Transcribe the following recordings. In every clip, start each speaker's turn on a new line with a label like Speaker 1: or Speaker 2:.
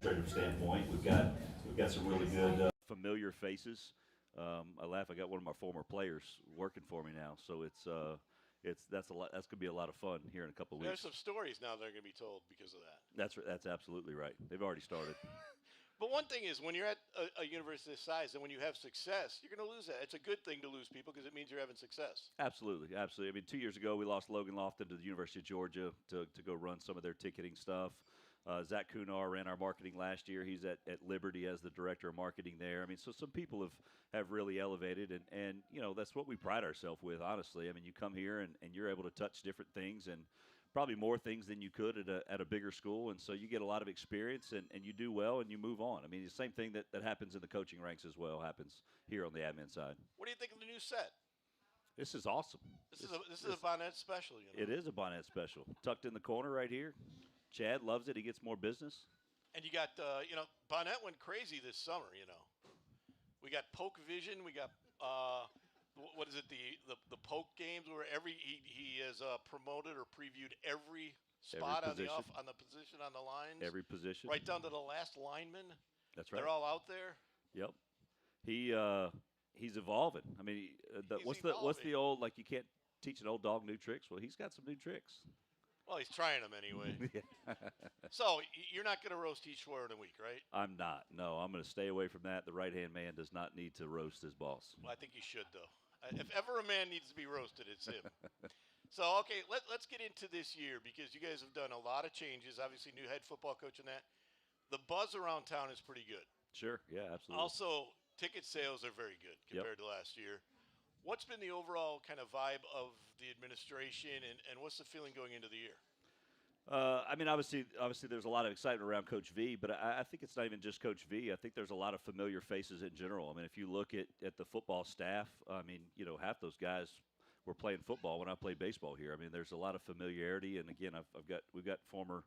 Speaker 1: administrative standpoint. We've got some really good familiar faces. I laugh. I got one of my former players working for me now, so that's a lot. That's gonna be a lot of fun here in a couple of
Speaker 2: There's
Speaker 1: weeks.
Speaker 2: some stories now that are going to be told because of that.
Speaker 1: That's absolutely right. They've already started.
Speaker 2: But one thing is, when you're at a university this size and when you have success, you're going to lose that. It's a good thing to lose people because it means you're having success.
Speaker 1: Absolutely, absolutely. I mean, 2 years ago we lost Logan Lofton to the University of Georgia to go run some of their ticketing stuff. Zach Kunar ran our marketing last year. He's at Liberty as the director of marketing there. I mean, so some people have really elevated, and that's what we pride ourselves with. Honestly, I mean, you come here and you're able to touch different things and probably more things than you could at a bigger school, and so you get a lot of experience and you do well and you move on. I mean, the same thing that happens in the coaching ranks as well happens here on the admin side.
Speaker 2: What do you think of the new set?
Speaker 1: This is awesome.
Speaker 2: This is a Bonnet special, you know.
Speaker 1: It is a Bonnet special, tucked in the corner right here. Chad loves it. He gets more business.
Speaker 2: And you got, Bonnet went crazy this summer, you know. We got PokeVision. We got, what is it, the Poke games where he has promoted or previewed every spot on the position on the lines.
Speaker 1: Every position.
Speaker 2: Right down to the last lineman.
Speaker 1: That's right.
Speaker 2: They're all out there.
Speaker 1: Yep. He's evolving. I mean, what's the old, like, you can't teach an old dog new tricks? Well, he's got some new tricks.
Speaker 2: Well, he's trying them anyway. So you're not going to roast each swear in a week, right?
Speaker 1: I'm not. No, I'm going to stay away from that. The right-hand man does not need to roast his boss.
Speaker 2: Well, I think he should, though. If ever a man needs to be roasted, it's him. So, okay, let's get into this year because you guys have done a lot of changes. Obviously, new head football coach and that. The buzz around town is pretty good.
Speaker 1: Sure, yeah, absolutely.
Speaker 2: Also, ticket sales are very good compared to last year. What's been the overall kind of vibe of the administration, and what's the feeling going into the year?
Speaker 1: I mean, obviously, there's a lot of excitement around Coach V, but I think it's not even just Coach V. I think there's a lot of familiar faces in general. I mean, if you look at the football staff, I mean, half those guys were playing football when I played baseball here. I mean, there's a lot of familiarity, and again, we've got former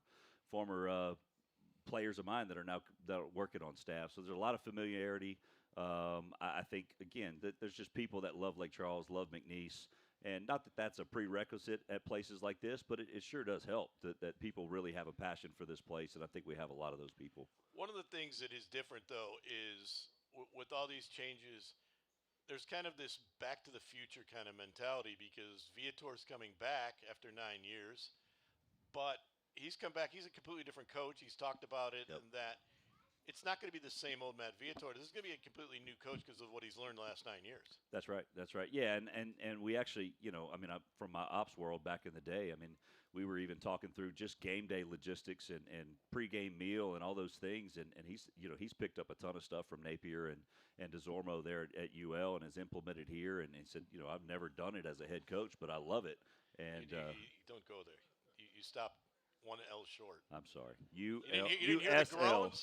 Speaker 1: players of mine that are working on staff. So there's a lot of familiarity. I think again that there's just people that love Lake Charles, love McNeese. And not that that's a prerequisite at places like this, but it sure does help that people really have a passion for this place, and I think we have a lot of those people.
Speaker 2: One of the things that is different, though, is with all these changes, there's kind of this back to the future kind of mentality because Viator's coming back after 9 years, but he's come back. He's a completely different coach. He's talked about it and that. It's not going to be the same old Matt Viator. This is going to be a completely new coach because of what he's learned the last 9 years.
Speaker 1: That's right. That's right. Yeah, and we actually, I mean, from my ops world back in the day, I mean, we were even talking through just game day logistics and pregame meal and all those things. And he's picked up a ton of stuff from Napier and DeZormo there at UL and has implemented here. And he said, I've never done it as a head coach, but I love it. And
Speaker 2: you don't go there. You stop one L short.
Speaker 1: I'm sorry.
Speaker 2: USL.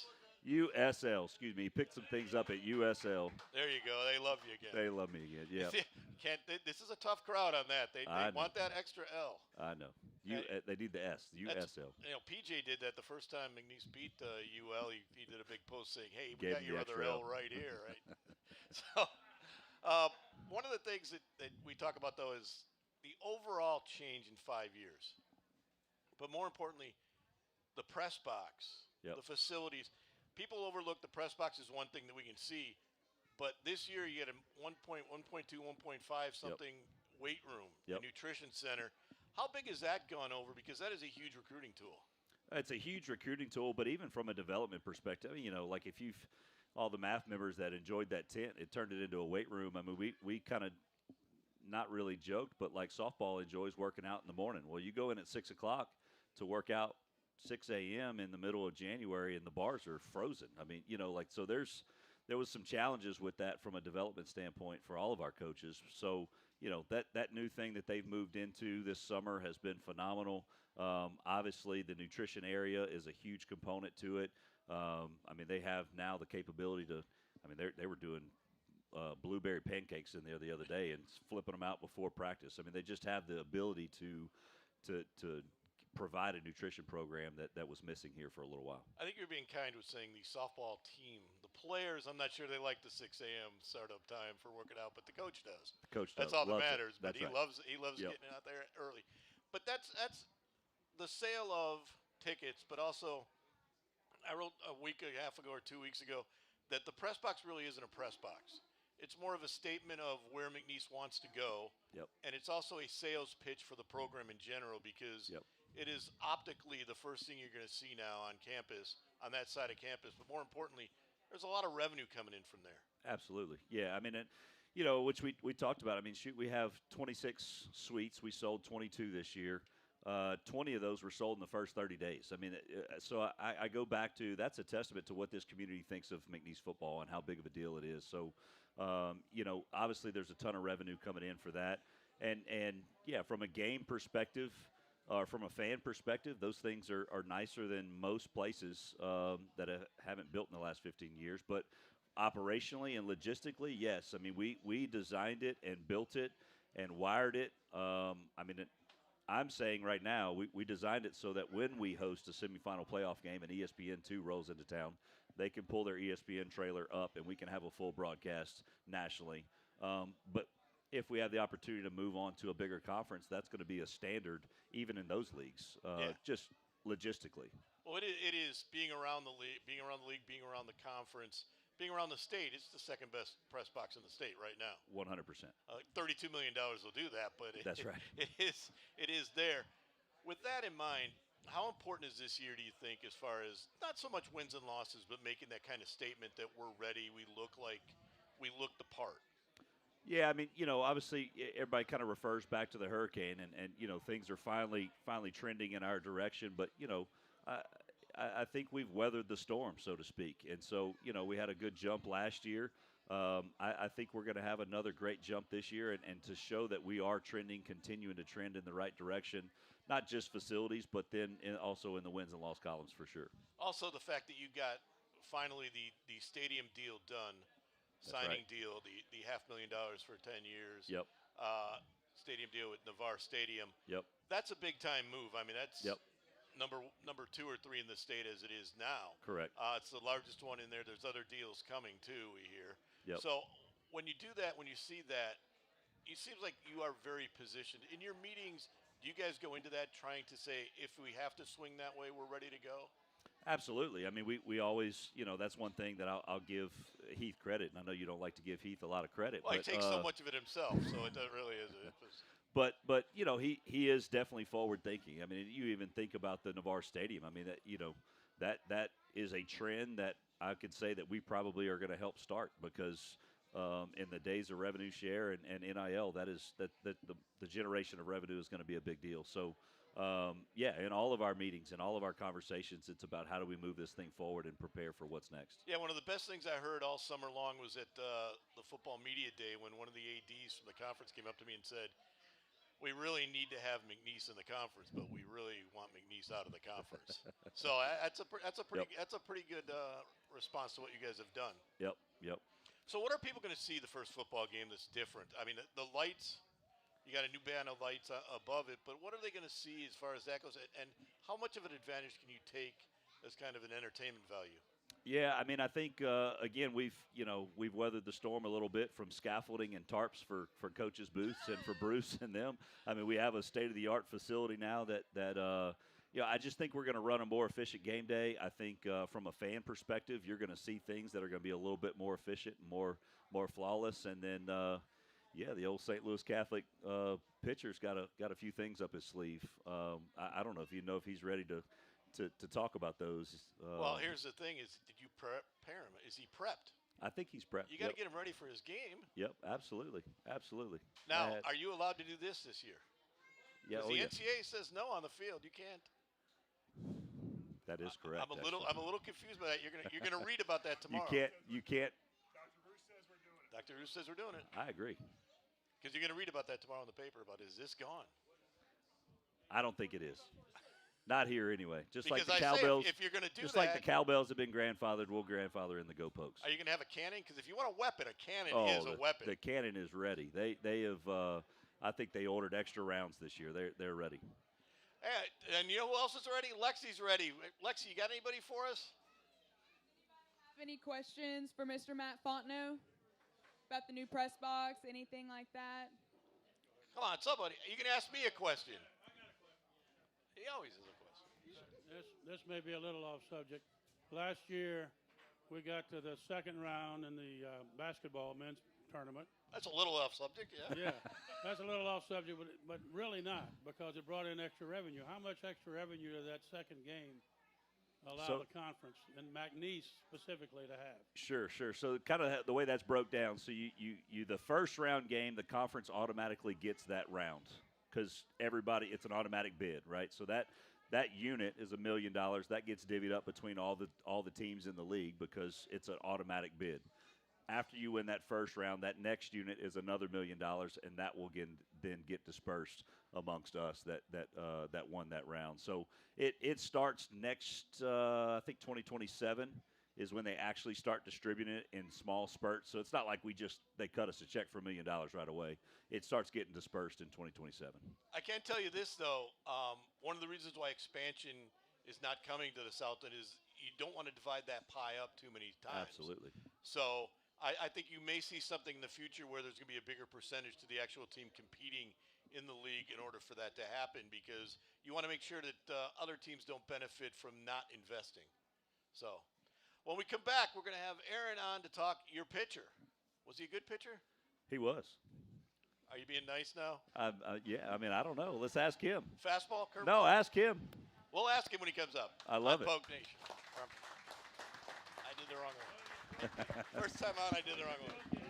Speaker 1: USL, excuse me. He picked some things up at USL.
Speaker 2: There you go. They love you again.
Speaker 1: They love me again, yeah.
Speaker 2: This is a tough crowd on that. They want that extra L.
Speaker 1: I know. They need the S, USL.
Speaker 2: PJ did that the first time McNeese beat UL. He did a big post saying, hey, we got your other L right here, right? So one of the things that we talk about, though, is the overall change in 5 years. But more importantly, the press box, the facilities. People overlook the press box as one thing that we can see, but this year you get a 1.2, 1.5 something weight room, a nutrition center. How big has that gone over? Because that is a huge recruiting tool.
Speaker 1: It's a huge recruiting tool, but even from a development perspective, like if you've all the math members that enjoyed that tent, it turned it into a weight room. I mean, we kind of not really joked, but like softball enjoys working out in the morning. Well, you go in at 6 o'clock to work out 6 a.m. in the middle of January, and the bars are frozen. I mean, so there was some challenges with that from a development standpoint for all of our coaches. So, that new thing that they've moved into this summer has been phenomenal. Obviously, the nutrition area is a huge component to it. I mean, they have now the capability to – I mean, they were doing blueberry pancakes in there the other day and flipping them out before practice. I mean, they just have the ability to provide a nutrition program that was missing here for a little while.
Speaker 2: I think you're being kind with saying the softball team. The players, I'm not sure they like the 6 a.m. startup time for working out, but the coach does.
Speaker 1: The coach
Speaker 2: does. That's all that matters. But he loves getting out there early. But that's the sale of tickets, but also I wrote a week and a half ago or 2 weeks ago that the press box really isn't a press box. It's more of a statement of where McNeese wants to go.
Speaker 1: Yep.
Speaker 2: And it's also a sales pitch for the program in general because
Speaker 1: Yep.
Speaker 2: it is optically the first thing you're going to see now on campus, on that side of campus. But more importantly, there's a lot of revenue coming in from there.
Speaker 1: Absolutely. Yeah. I mean, which we talked about. I mean, shoot, we have 26 suites. We sold 22 this year. 20 of those were sold in the first 30 days. I mean, so I go back to that's a testament to what this community thinks of McNeese football and how big of a deal it is. So, obviously there's a ton of revenue coming in for that. And yeah, from a game perspective, or from a fan perspective, those things are nicer than most places that haven't built in the last 15 years. But operationally and logistically, yes. I mean, we designed it and built it and wired it. I'm saying right now, we designed it so that when we host a semifinal playoff game and ESPN2 rolls into town, they can pull their ESPN trailer up and we can have a full broadcast nationally. But if we have the opportunity to move on to a bigger conference, that's going to be a standard even in those leagues, just logistically.
Speaker 2: Well, it is being around the league, being around the conference, being around the state. It's the second best press box in the state right now.
Speaker 1: 100%.
Speaker 2: $32 million will do that, but
Speaker 1: that's right.
Speaker 2: It is there. With that in mind, how important is this year, do you think, as far as not so much wins and losses, but making that kind of statement that we're ready, we look the part?
Speaker 1: Yeah, I mean, obviously everybody kind of refers back to the hurricane, and things are finally trending in our direction. But I think we've weathered the storm, so to speak. And so we had a good jump last year. I think we're going to have another great jump this year, and to show that we are continuing to trend in the right direction, not just facilities, but then also in the wins and loss columns for sure.
Speaker 2: Also, the fact that you got finally the stadium deal done. Signing deal, the $500,000 for 10 years.
Speaker 1: Yep.
Speaker 2: Stadium deal with Navarre Stadium.
Speaker 1: Yep.
Speaker 2: That's a big time move. I mean, that's number 2 or 3 in the state as it is now.
Speaker 1: Correct.
Speaker 2: It's the largest one in there. There's other deals coming too, we hear.
Speaker 1: Yep.
Speaker 2: So when you do that, when you see that, it seems like you are very positioned. In your meetings, do you guys go into that trying to say, if we have to swing that way, we're ready to go?
Speaker 1: Absolutely. I mean, we always, that's one thing that I'll give Heath credit, and I know you don't like to give Heath a lot of credit.
Speaker 2: Well, he takes so much of it himself, so it really is.
Speaker 1: But he is definitely forward thinking. I mean, you even think about the Navarre Stadium. I mean, that is a trend that I could say that we probably are going to help start, because in the days of revenue share and NIL, the generation of revenue is going to be a big deal. So. In all of our meetings and all of our conversations, it's about how do we move this thing forward and prepare for what's next.
Speaker 2: Yeah, one of the best things I heard all summer long was at the football media day when one of the ADs from the conference came up to me and said, we really need to have McNeese in the conference, but we really want McNeese out of the conference. So that's a pretty good response to what you guys have done.
Speaker 1: Yep.
Speaker 2: So what are people going to see the first football game that's different? I mean, the lights. You got a new band of lights above it, but what are they going to see as far as that goes? And how much of an advantage can you take as kind of an entertainment value?
Speaker 1: Yeah, I mean, I think again we've weathered the storm a little bit from scaffolding and tarps for coaches' booths and for Bruce and them. I mean, we have a state-of-the-art facility now that I just think we're going to run a more efficient game day. I think from a fan perspective, you're going to see things that are going to be a little bit more efficient and more flawless, and then. The old St. Louis Catholic pitcher's got a few things up his sleeve. I don't know if he's ready to talk about those.
Speaker 2: Well, here's the thing: did you prepare him? Is he prepped?
Speaker 1: I think he's prepped.
Speaker 2: You got to get him ready for his game.
Speaker 1: Yep, absolutely.
Speaker 2: Now, are you allowed to do this year?
Speaker 1: Yeah.
Speaker 2: Because the NCAA says no on the field. You can't.
Speaker 1: That is correct.
Speaker 2: I'm a little confused by that. You're gonna read about that tomorrow.
Speaker 1: You can't.
Speaker 2: Dr. Roos says we're doing it.
Speaker 1: I agree.
Speaker 2: Because you're going to read about that tomorrow in the paper about, is this gone?
Speaker 1: I don't think it is. Not here anyway. Just
Speaker 2: because
Speaker 1: like the cowbells.
Speaker 2: If you're going to do
Speaker 1: just like the cowbells have been grandfathered, we'll grandfather in the Go Pokes.
Speaker 2: Are you going to have a cannon? Because if you want a weapon, a cannon is a weapon.
Speaker 1: The cannon is ready. They have. I think they ordered extra rounds this year. They're ready.
Speaker 2: And you know who else is ready? Lexi's ready. Lexi, you got anybody for us?
Speaker 3: Have any questions for Mr. Matt Fontenot? About the new press box, anything like that?
Speaker 2: Come on, somebody. You can ask me a question. He always has a question.
Speaker 4: This may be a little off subject. Last year, we got to the second round in the basketball men's tournament.
Speaker 2: That's a little off subject, yeah.
Speaker 4: Yeah, that's a little off subject, but really not, because it brought in extra revenue. How much extra revenue did that second game allow the conference and McNeese specifically to have?
Speaker 1: Sure. So kind of the way that's broke down. So you the first round game, the conference automatically gets that round because it's an automatic bid, right? So that unit is $1 million. That gets divvied up between all the teams in the league because it's an automatic bid. After you win that first round, that next unit is another $1 million, and that will then get dispersed amongst us that won that round. So it starts next, I think 2027 is when they actually start distributing it in small spurts. So it's not like they cut us a check for $1 million right away. It starts getting dispersed in 2027.
Speaker 2: I can tell you this, though. One of the reasons why expansion is not coming to the South End is you don't want to divide that pie up too many times.
Speaker 1: Absolutely.
Speaker 2: So I think you may see something in the future where there's going to be a bigger percentage to the actual team competing in the league in order for that to happen, because you want to make sure that other teams don't benefit from not investing. So when we come back, we're going to have Aaron on to talk your pitcher. Was he a good pitcher?
Speaker 1: He was.
Speaker 2: Are you being nice now?
Speaker 1: Yeah, I mean, I don't know. Let's ask him.
Speaker 2: Fastball, curveball?
Speaker 1: No, ask him.
Speaker 2: We'll ask him when he comes up.
Speaker 1: I love it.
Speaker 2: Poke Nation. I did the wrong one. First time on, I did the wrong one.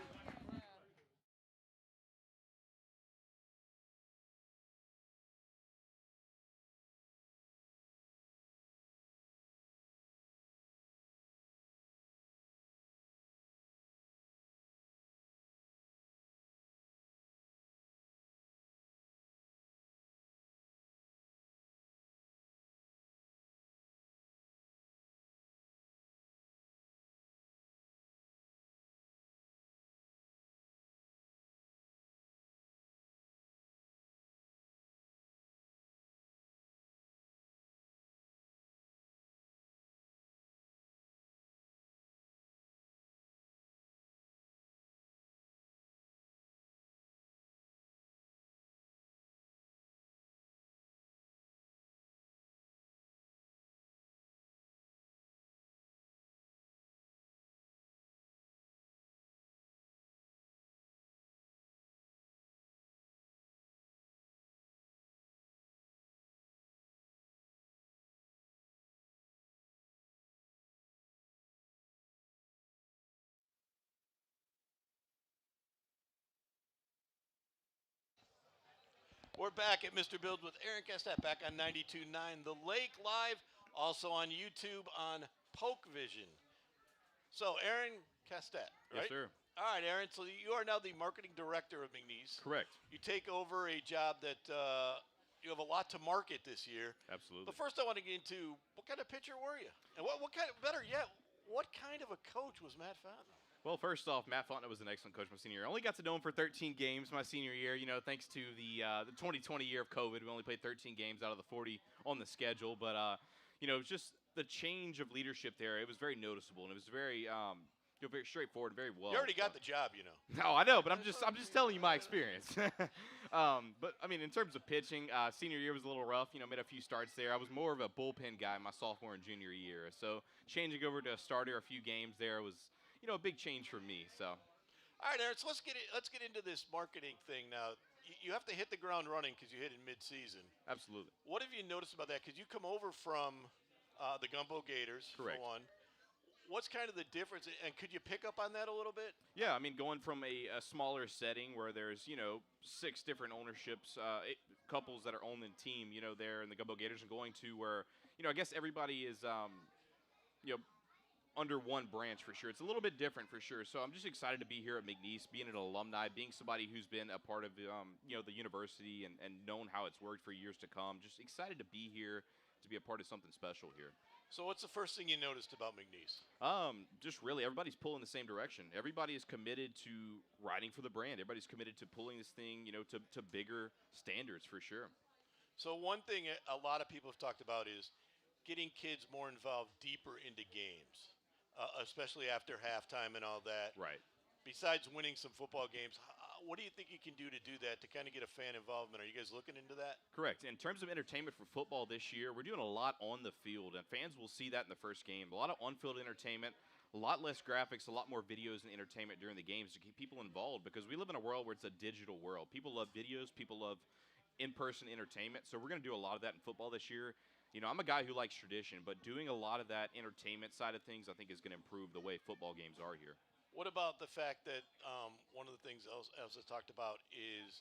Speaker 2: We're back at Mr. Build with Aaron Castat, back on 92.9 The Lake Live, also on YouTube on PokeVision. So, Aaron Castat, right?
Speaker 5: Yes, sir.
Speaker 2: All right, Aaron, so you are now the marketing director of McNeese.
Speaker 5: Correct.
Speaker 2: You take over a job that you have a lot to market this year.
Speaker 5: Absolutely.
Speaker 2: But first I want to get into, what kind of pitcher were you? And what kind of, better yet, what kind of a coach was Matt Fountain?
Speaker 5: Well, first off, Matt Fontenot was an excellent coach my senior year. I only got to know him for 13 games my senior year. You know, thanks to the 2020 year of COVID, we only played 13 games out of the 40 on the schedule. But you know, just the change of leadership there, it was very noticeable, and it was very very straightforward, very well.
Speaker 2: You already got the job, you know.
Speaker 5: No, I know, but I'm just telling you my experience. But I mean, in terms of pitching, senior year was a little rough. You know, made a few starts there. I was more of a bullpen guy my sophomore and junior year. So changing over to a starter a few games there was, you know, a big change for me. So.
Speaker 2: All right, Aaron. So let's get into this marketing thing now. You have to hit the ground running because you hit in mid-season.
Speaker 5: Absolutely.
Speaker 2: What have you noticed about that? Because you come over from the Gumbo Gators,
Speaker 5: correct,
Speaker 2: for one. What's kind of the difference, and could you pick up on that a little bit?
Speaker 5: Yeah, I mean, going from a smaller setting where there's, you know, 6 different ownerships, couples that are on the team, you know, there in the Gumbo Gators, and going to where, you know, I guess everybody is, you know, under one branch for sure. It's a little bit different for sure. So I'm just excited to be here at McNeese, being an alumni, being somebody who's been a part of, you know, the university and known how it's worked for years to come. Just excited to be here, to be a part of something special here.
Speaker 2: So what's the first thing you noticed about McNeese?
Speaker 5: Just really everybody's pulling the same direction. Everybody is committed to riding for the brand. Everybody's committed to pulling this thing, you know, to bigger standards for sure.
Speaker 2: So one thing a lot of people have talked about is getting kids more involved deeper into games, especially after halftime and all that.
Speaker 5: Right.
Speaker 2: Besides winning some football games, what do you think you can do to do that, to kind of get a fan involvement? Are you guys looking into that?
Speaker 5: Correct. In terms of entertainment for football this year, we're doing a lot on the field, and fans will see that in the first game. A lot of on-field entertainment, a lot less graphics, a lot more videos and entertainment during the games to keep people involved, because we live in a world where it's a digital world. People love videos. People love in-person entertainment. So we're going to do a lot of that in football this year. You know, I'm a guy who likes tradition, but doing a lot of that entertainment side of things, I think, is going to improve the way football games are here.
Speaker 2: What about the fact that one of the things Elsa talked about is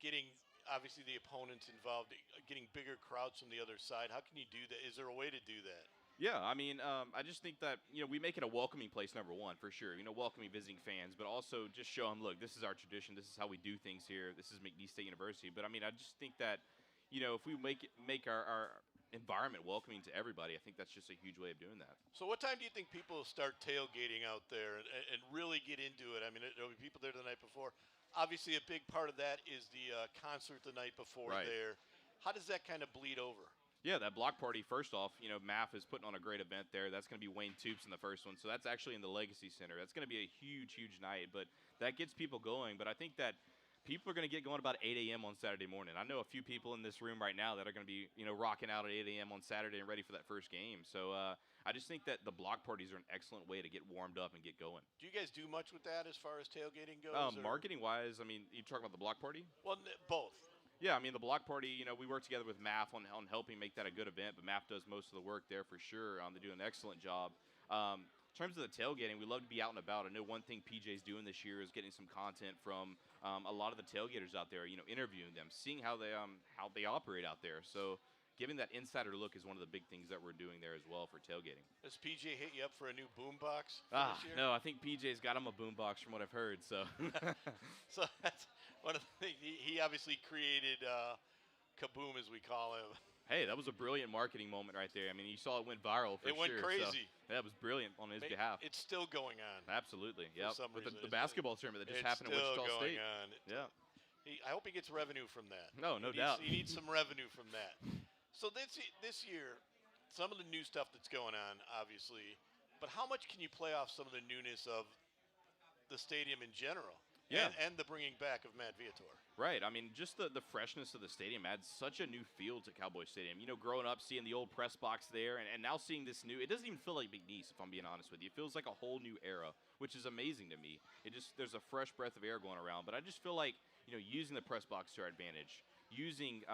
Speaker 2: getting, obviously, the opponents involved, getting bigger crowds from the other side? How can you do that? Is there a way to do that?
Speaker 5: Yeah, I mean, I just think that, you know, we make it a welcoming place, number one, for sure. You know, welcoming visiting fans, but also just show them, look, this is our tradition. This is how we do things here. This is McNeese State University. But, I mean, I just think that, you know, if we make our environment welcoming to everybody, I think that's just a huge way of doing that.
Speaker 2: So what time do you think people will start tailgating out there and really get into it? I mean, there'll be people there the night before. Obviously, a big part of that is the concert the night before there. How does that kind of bleed over?
Speaker 5: Yeah, that block party, first off, you know, MAF is putting on a great event there. That's going to be Wayne Toops in the first one. So that's actually in the Legacy Center. That's going to be a huge, huge night. But that gets people going. But I think that people are going to get going about 8 a.m. on Saturday morning. I know a few people in this room right now that are going to be, you know, rocking out at 8 a.m. on Saturday and ready for that first game. So I just think that the block parties are an excellent way to get warmed up and get going.
Speaker 2: Do you guys do much with that as far as tailgating goes?
Speaker 5: Marketing-wise, I mean, you talking about the block party?
Speaker 2: Well, both.
Speaker 5: Yeah, I mean, the block party, you know, we work together with MAF on helping make that a good event, but MAF does most of the work there for sure. They do an excellent job. In terms of the tailgating, we love to be out and about. I know one thing PJ's doing this year is getting some content from a lot of the tailgaters out there, you know, interviewing them, seeing how they operate out there. So giving that insider look is one of the big things that we're doing there as well for tailgating.
Speaker 2: Does PJ hit you up for a new boombox this year?
Speaker 5: No, I think PJ's got him a boombox from what I've heard. So,
Speaker 2: so that's one of the things. He obviously created Kaboom, as we call him.
Speaker 5: Hey, that was a brilliant marketing moment right there. I mean, you saw it went viral for sure.
Speaker 2: It went crazy.
Speaker 5: So that was brilliant on his behalf.
Speaker 2: It's still going on.
Speaker 5: Absolutely, yeah. With the
Speaker 2: reason.
Speaker 5: basketball tournament that just happened in Wichita State.
Speaker 2: On.
Speaker 5: Yeah.
Speaker 2: I hope he gets revenue from that.
Speaker 5: No doubt.
Speaker 2: He needs some revenue from that. So this year, some of the new stuff that's going on, obviously, but how much can you play off some of the newness of the stadium in general?
Speaker 5: Yeah.
Speaker 2: And the bringing back of Matt Viator.
Speaker 5: Right. I mean, just the freshness of the stadium adds such a new feel to Cowboy Stadium. You know, growing up, seeing the old press box there, and now seeing this new, it doesn't even feel like McNeese, if I'm being honest with you. It feels like a whole new era, which is amazing to me. There's a fresh breath of air going around. But I just feel like, you know, using the press box to our advantage, using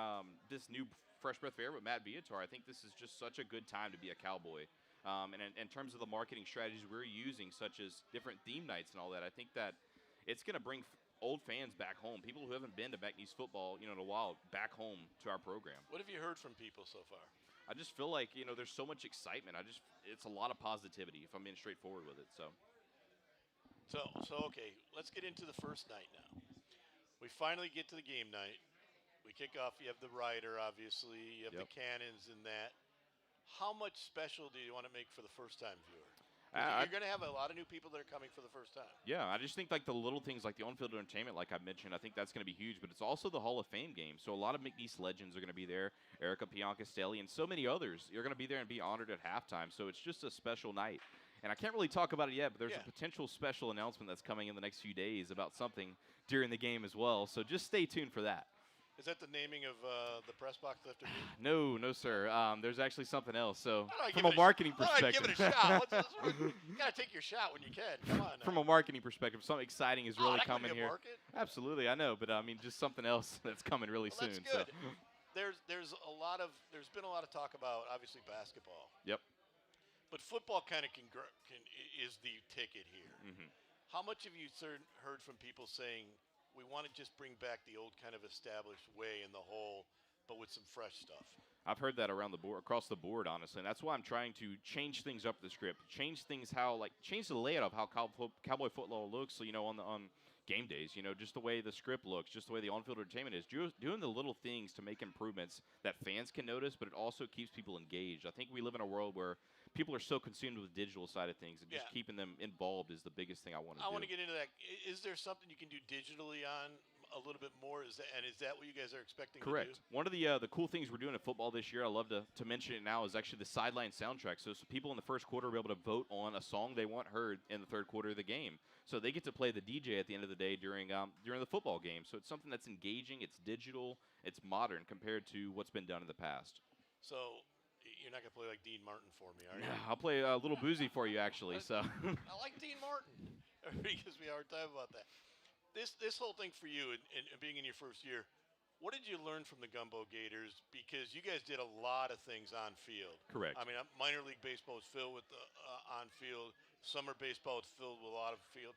Speaker 5: this new fresh breath of air with Matt Viator, I think this is just such a good time to be a Cowboy. And in terms of the marketing strategies we're using, such as different theme nights and all that, I think that it's going to bring old fans back home, people who haven't been to McNeese football, you know, in a while, back home to our program.
Speaker 2: What have you heard from people so far?
Speaker 5: I just feel like, you know, there's so much excitement. It's a lot of positivity, if I'm being straightforward with it. So
Speaker 2: okay, let's get into the first night now. We finally get to the game night. We kick off. You have the rider, obviously. You have the cannons and that. How much special do you want to make for the first-time viewer? You're going to have a lot of new people that are coming for the first time.
Speaker 5: Yeah, I just think like the little things like the on-field entertainment, like I mentioned, I think that's going to be huge. But it's also the Hall of Fame game. So a lot of McNeese legends are going to be there. Erica Piancastelli and so many others. You're going to be there and be honored at halftime. So it's just a special night. And I can't really talk about it yet, but there's a potential special announcement that's coming in the next few days about something during the game as well. So just stay tuned for that.
Speaker 2: Is that the naming of the press box lifter?
Speaker 5: No, sir. There's actually something else. So from a marketing perspective,
Speaker 2: give it a shot. You gotta take your shot when you can. Come on. Now.
Speaker 5: From a marketing perspective, something exciting is really coming here.
Speaker 2: Market?
Speaker 5: Absolutely, I know, but I mean, just something else that's coming really soon.
Speaker 2: That's good.
Speaker 5: So.
Speaker 2: There's been a lot of talk about obviously basketball.
Speaker 5: Yep.
Speaker 2: But football kind of is the ticket here.
Speaker 5: Mm-hmm.
Speaker 2: How much have you heard from people saying, we want to just bring back the old kind of established way in the whole, but with some fresh stuff?
Speaker 5: I've heard that around the board, across the board, honestly, and that's why I'm trying to change things up the script, change the layout of how Cowboy football looks. So, you know, on game days, you know, just the way the script looks, just the way the on-field entertainment is, doing the little things to make improvements that fans can notice, but it also keeps people engaged. I think we live in a world where people are so consumed with the digital side of things, and just keeping them involved is the biggest thing I want to do.
Speaker 2: I want to get into that. Is there something you can do digitally on a little bit more. Is that what you guys are expecting
Speaker 5: Correct.
Speaker 2: to do?
Speaker 5: One of the cool things we're doing in football this year, I love to mention it now, is actually the sideline soundtrack. So people in the first quarter will be able to vote on a song they want heard in the third quarter of the game. So they get to play the DJ at the end of the day during the football game. So it's something that's engaging, it's digital, it's modern compared to what's been done in the past.
Speaker 2: So you're not going to play like Dean Martin for me, are you?
Speaker 5: Yeah, I'll play a little boozy for you, actually. So
Speaker 2: I like Dean Martin. Everybody gives me a hard time about that. This whole thing for you and being in your first year, what did you learn from the Gumbo Gators? Because you guys did a lot of things on field.
Speaker 5: Correct.
Speaker 2: I mean, minor league baseball was filled with on field. Summer baseball was filled with a lot of field.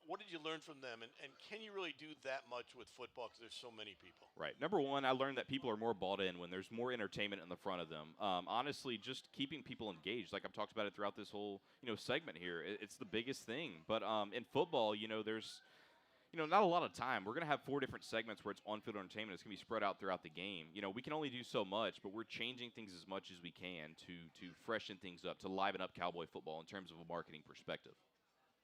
Speaker 2: What did you learn from them? And can you really do that much with football because there's so many people?
Speaker 5: Right. Number one, I learned that people are more bought in when there's more entertainment in the front of them. Honestly, just keeping people engaged, like I've talked about it throughout this whole segment here, it's the biggest thing. But in football, there's not a lot of time. We're going to have 4 different segments where it's on-field entertainment. It's going to be spread out throughout the game. We can only do so much, but we're changing things as much as we can to freshen things up, to liven up Cowboy football in terms of a marketing perspective.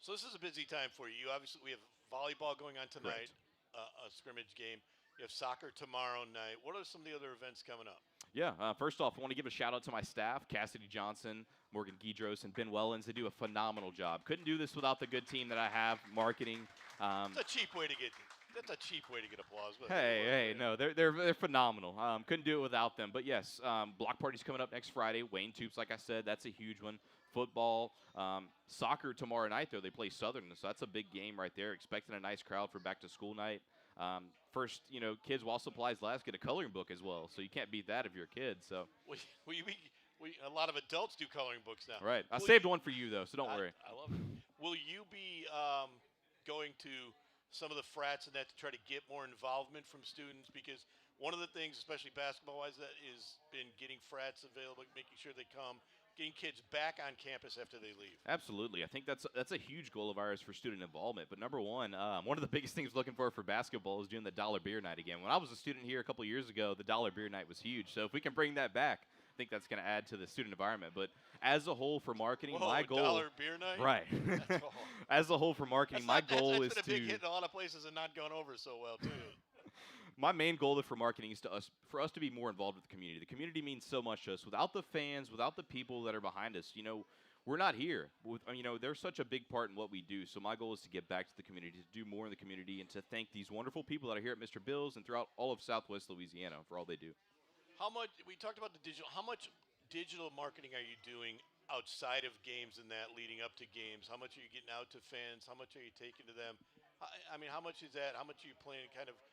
Speaker 2: So this is a busy time for you. Obviously, we have volleyball going on tonight, a scrimmage game. You have soccer tomorrow night. What are some of the other events coming up?
Speaker 5: Yeah, first off, I want to give a shout-out to my staff, Cassidy Johnson, Morgan Guidros, and Ben Wellens. They do a phenomenal job. Couldn't do this without the good team that I have, marketing.
Speaker 2: That's a cheap way to get applause. But
Speaker 5: No, they're phenomenal. Couldn't do it without them. But yes, block party's coming up next Friday. Wayne Toops, like I said, that's a huge one. Football, soccer tomorrow night, though. They play Southern, so that's a big game right there. Expecting a nice crowd for back-to-school night. First, kids while supplies last get a coloring book as well, so you can't beat that if you're a kid. So
Speaker 2: a lot of adults do coloring books now.
Speaker 5: Right. I saved one for you, though, so don't worry.
Speaker 2: I love it. Will you be going to some of the frats and that to try to get more involvement from students? Because one of the things, especially basketball-wise, that is been getting frats available, making sure they come, getting kids back on campus after they leave.
Speaker 5: Absolutely. I think that's a huge goal of ours for student involvement. But number one of the biggest things looking for basketball is doing the dollar beer night again. When I was a student here a couple years ago, the dollar beer night was huge. So if we can bring that back, I think that's going to add to the student environment. But as a whole for marketing, my goal.
Speaker 2: Dollar beer night?
Speaker 5: Right. As a whole for marketing, my goal is
Speaker 2: that's been a big hit in a lot of places and not gone over so well, too.
Speaker 5: My main goal for marketing is for us to be more involved with the community. The community means so much to us. Without the fans, without the people that are behind us, we're not here. They're such a big part in what we do. So my goal is to get back to the community, to do more in the community, and to thank these wonderful people that are here at Mr. Bill's and throughout all of Southwest Louisiana for all they do.
Speaker 2: We talked about the digital. How much digital marketing are you doing outside of games and that leading up to games? How much are you getting out to fans? How much are you taking to them? I mean, how much is that? How much are you playing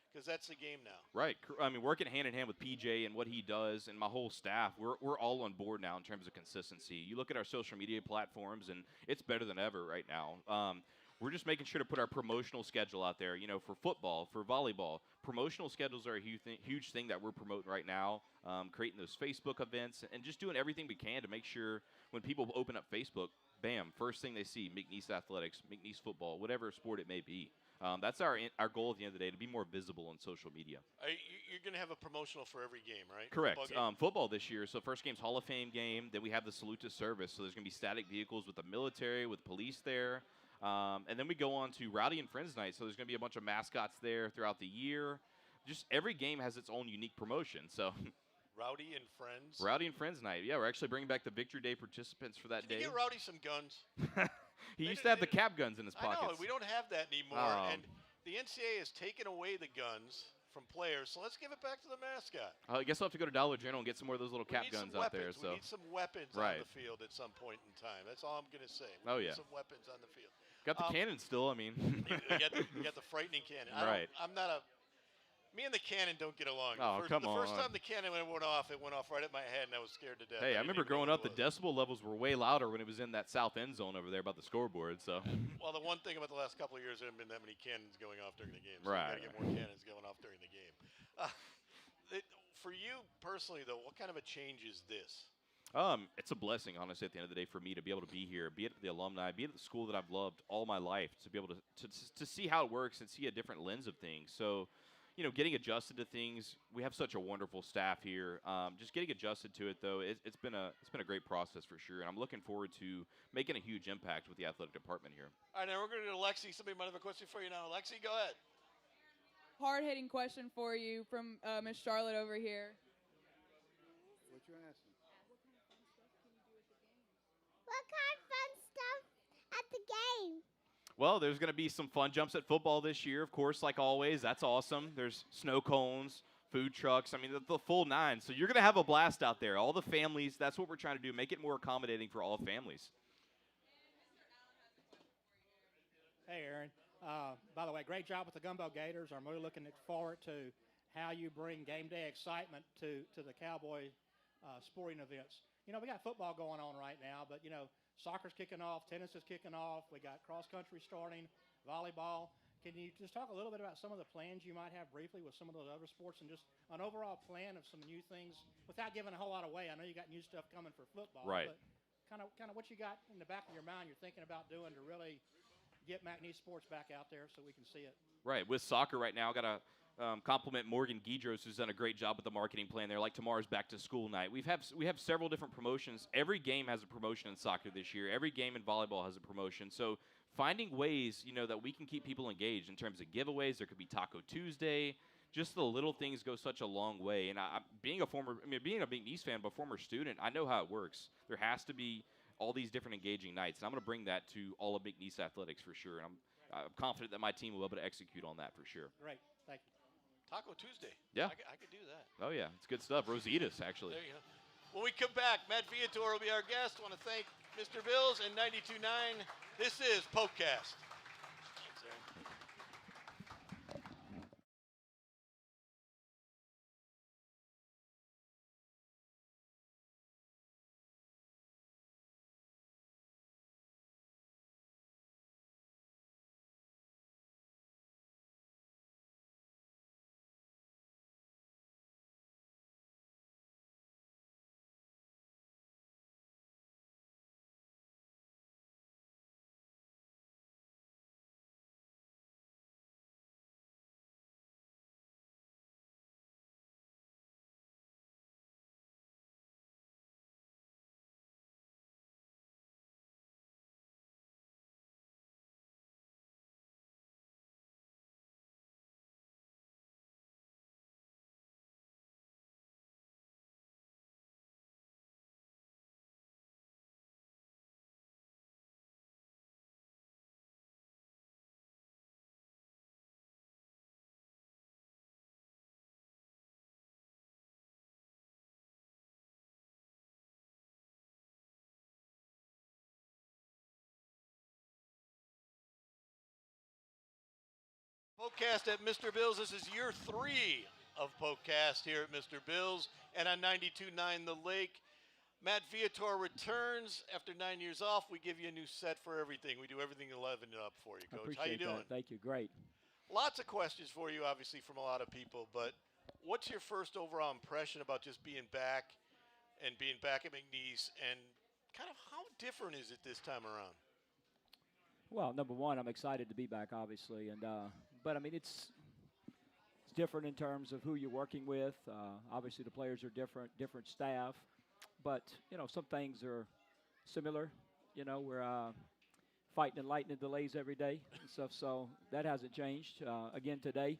Speaker 2: because that's the game now.
Speaker 5: Right. I mean, working hand in hand with PJ and what he does and my whole staff, we're all on board now in terms of consistency. You look at our social media platforms, and it's better than ever right now. We're just making sure to put our promotional schedule out there, for football, for volleyball. Promotional schedules are a huge thing that we're promoting right now, creating those Facebook events and just doing everything we can to make sure when people open up Facebook, bam, first thing they see, McNeese Athletics, McNeese football, whatever sport it may be. That's our goal at the end of the day, to be more visible on social media.
Speaker 2: You're going to have a promotional for every game, right?
Speaker 5: Correct. Football this year. So first game's Hall of Fame game. Then we have the Salute to Service. So there's going to be static vehicles with the military, with police there. And then we go on to Rowdy and Friends Night. So there's going to be a bunch of mascots there throughout the year. Just every game has its own unique promotion. So
Speaker 2: Rowdy and Friends?
Speaker 5: Rowdy and Friends Night. Yeah, we're actually bringing back the Victory Day participants for that day.
Speaker 2: Can you get Rowdy some guns?
Speaker 5: He used to have the cap guns in his pockets.
Speaker 2: I know, we don't have that anymore. And the NCAA has taken away the guns from players, so let's give it back to the mascot.
Speaker 5: I guess I'll have to go to Dollar General and get some more of those little cap guns out there.
Speaker 2: We need some weapons on the field at some point in time. That's all I'm going to say. We need some weapons on the field.
Speaker 5: Got the cannon still, I mean.
Speaker 2: you got the frightening cannon.
Speaker 5: Right.
Speaker 2: Me and the cannon don't get along.
Speaker 5: Come on.
Speaker 2: The first time the cannon went off, it went off right at my head, and I was scared to death.
Speaker 5: Hey, I remember growing up, the decibel levels were way louder when it was in that south end zone over there by the scoreboard. So.
Speaker 2: Well, the one thing about the last couple of years, there haven't been that many cannons going off during the game. So
Speaker 5: right.
Speaker 2: You got to get more cannons going off during the game. For you personally, though, what kind of a change is this?
Speaker 5: It's a blessing, honestly, at the end of the day, for me to be able to be here, be at the alumni, be at the school that I've loved all my life, to be able to see how it works and see a different lens of things. So, getting adjusted to things. We have such a wonderful staff here. Just getting adjusted to it, though, it's been a great process for sure, and I'm looking forward to making a huge impact with the athletic department here.
Speaker 2: All right, now we're going to go to Lexi. Somebody might have a question for you now. Lexi, go ahead.
Speaker 3: hard-hitting question for you from Miss Charlotte over here.
Speaker 6: What you asking?
Speaker 7: What kind of fun stuff at the game?
Speaker 5: Well, there's going to be some fun jumps at football this year, of course, like always. That's awesome. There's snow cones, food trucks. I mean, the full nine. So you're going to have a blast out there. All the families, that's what we're trying to do, make it more accommodating for all families.
Speaker 8: Hey, Aaron. By the way, great job with the Gumbo Gators. I'm really looking forward to how you bring game day excitement to the Cowboy sporting events. You know, we got football going on right now, but, you know, soccer's kicking off, tennis is kicking off. We got cross country starting, volleyball. Can you just talk a little bit about some of the plans you might have briefly with some of those other sports and just an overall plan of some new things without giving a whole lot away? I know you got new stuff coming for football,
Speaker 5: Right.
Speaker 8: but kind of what you got in the back of your mind you're thinking about doing to really get McNeese sports back out there so we can see it.
Speaker 5: Right. With soccer right now, got to compliment Morgan Guidros, who's done a great job with the marketing plan there. Like tomorrow's back to school night. We have several different promotions. Every game has a promotion in soccer this year. Every game in volleyball has a promotion. So finding ways, you know, that we can keep people engaged in terms of giveaways. There could be Taco Tuesday. Just the little things go such a long way. And being a McNeese fan, but former student, I know how it works. There has to be all these different engaging nights. And I'm going to bring that to all of McNeese athletics for sure. And I'm confident that my team will be able to execute on that for sure.
Speaker 8: Great. Thank you.
Speaker 2: Taco Tuesday.
Speaker 5: Yeah.
Speaker 2: I could do that.
Speaker 5: Oh, yeah. It's good stuff. Rosita's, actually.
Speaker 2: There you go. When we come back, Matt Viator will be our guest. I want to thank Mr. Bills and 92.9. This is PokeCast. Thanks, Aaron. PokeCast at Mr. Bills. This is year 3 of PokeCast here at Mr. Bills and on 92.9 The Lake. Matt Viator returns after 9 years off. We give you a new set for everything. We do everything 11 and up for you, Coach. How you doing?
Speaker 6: That. Thank you. Great.
Speaker 2: Lots of questions for you, obviously, from a lot of people. But what's your first overall impression about just being back and being back at McNeese? And kind of how different is it this time around?
Speaker 6: Well, number one, I'm excited to be back, obviously, and but I mean it's different in terms of who you're working with. Obviously, the players are different staff, but you know some things are similar. You know, we're fighting and lightning delays every day and stuff, so that hasn't changed again today.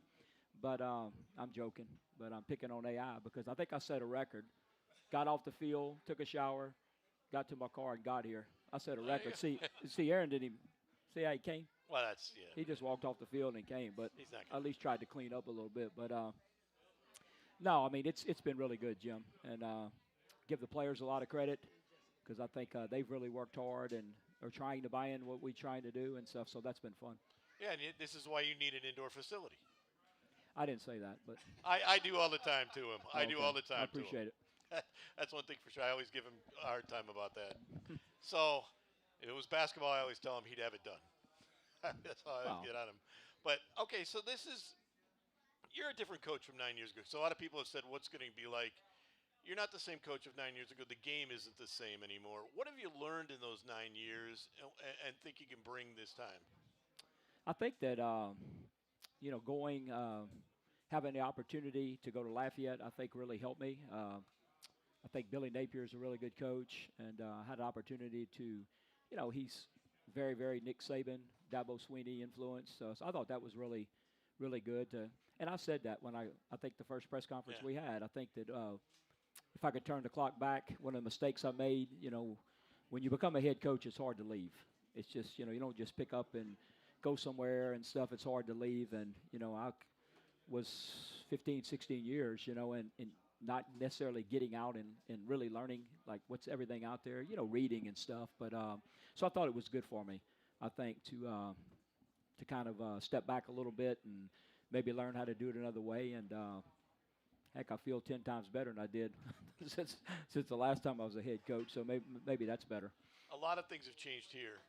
Speaker 6: But I'm joking, but I'm picking on AI because I think I set a record. Got off the field, took a shower, got to my car, and got here. I set a record. See, Aaron didn't even. See how he came?
Speaker 2: Well, that's, yeah.
Speaker 6: He just walked off the field and came, but
Speaker 2: He's not
Speaker 6: at least tried to clean up a little bit. But no, I mean it's been really good, Jim, and give the players a lot of credit because I think they've really worked hard and are trying to buy in what we're trying to do and stuff. So that's been fun.
Speaker 2: Yeah, and this is why you need an indoor facility.
Speaker 6: I didn't say that, but
Speaker 2: I do all the time to him. I do
Speaker 6: okay.
Speaker 2: all the time
Speaker 6: I appreciate
Speaker 2: to him.
Speaker 6: it.
Speaker 2: That's one thing for sure. I always give him a hard time about that. So if it was basketball, I always tell him he'd have it done. That's how I get on him. But, okay, so you're a different coach from 9 years ago. So a lot of people have said, what's going to be like? You're not the same coach of 9 years ago. The game isn't the same anymore. What have you learned in those 9 years and think you can bring this time?
Speaker 6: I think that, you know, having the opportunity to go to Lafayette, I think really helped me. I think Billy Napier is a really good coach, and I had an opportunity to, you know, he's very, very Nick Saban, Dabo Sweeney influence. So I thought that was really, really good. And I said that when I think the first press conference we had. I think that if I could turn the clock back, one of the mistakes I made, when you become a head coach, it's hard to leave. It's just, you don't just pick up and go somewhere and stuff. It's hard to leave. And, I was 15, 16 years, and not necessarily getting out and really learning, like, what's everything out there, reading and stuff. But so I thought it was good for me, I think, to kind of step back a little bit and maybe learn how to do it another way. And, heck, I feel 10 times better than I did since the last time I was a head coach. So maybe that's better.
Speaker 2: A lot of things have changed here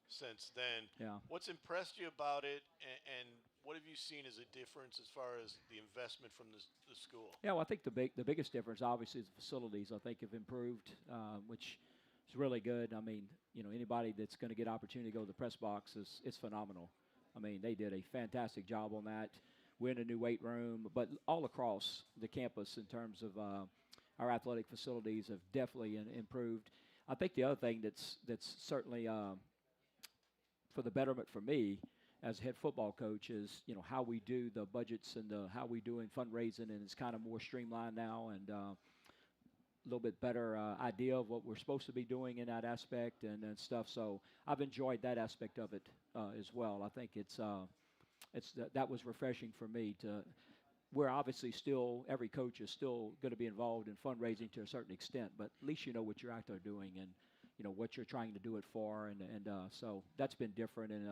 Speaker 2: since then.
Speaker 6: Yeah.
Speaker 2: What's impressed you about it, and what have you seen as a difference as far as the investment from the school?
Speaker 6: Yeah, well, I think the biggest difference, obviously, is the facilities. I think have improved, which is really good. I mean, anybody that's going to get opportunity to go to the press box it's phenomenal. I mean, they did a fantastic job on that. We're in a new weight room, but all across the campus in terms of our athletic facilities have definitely improved. I think the other thing that's certainly for the betterment for me as head football coach is, how we do the budgets and how we do in fundraising, and it's kind of more streamlined now and a little bit better idea of what we're supposed to be doing in that aspect and stuff. So I've enjoyed that aspect of it as well. I think that was refreshing for me we're obviously still, every coach is still going to be involved in fundraising to a certain extent, but at least you know what you're out there doing and, what you're trying to do it for. And so that's been different and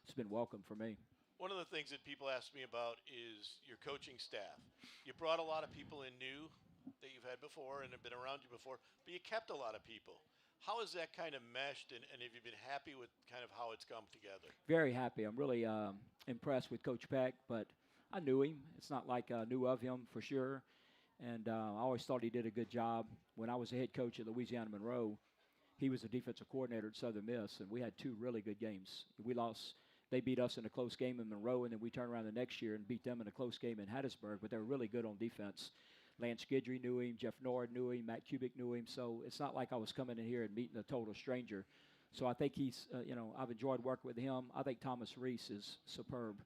Speaker 6: it's been welcome for me.
Speaker 2: One of the things that people ask me about is your coaching staff. You brought a lot of people in new that you've had before and have been around you before, but you kept a lot of people. How is that kind of meshed, and have you been happy with kind of how it's come together?
Speaker 6: Very happy. I'm really impressed with Coach Peck, but I knew him. It's not like I knew of him for sure, and I always thought he did a good job. When I was a head coach at Louisiana Monroe, he was a defensive coordinator at Southern Miss, and we had 2 really good games. We lost. They beat us in a close game in Monroe, and then we turned around the next year and beat them in a close game in Hattiesburg, but they were really good on defense. Lance Guidry knew him, Jeff Nord knew him, Matt Kubik knew him, so it's not like I was coming in here and meeting a total stranger. So I think he's, I've enjoyed working with him. I think Thomas Reese is superb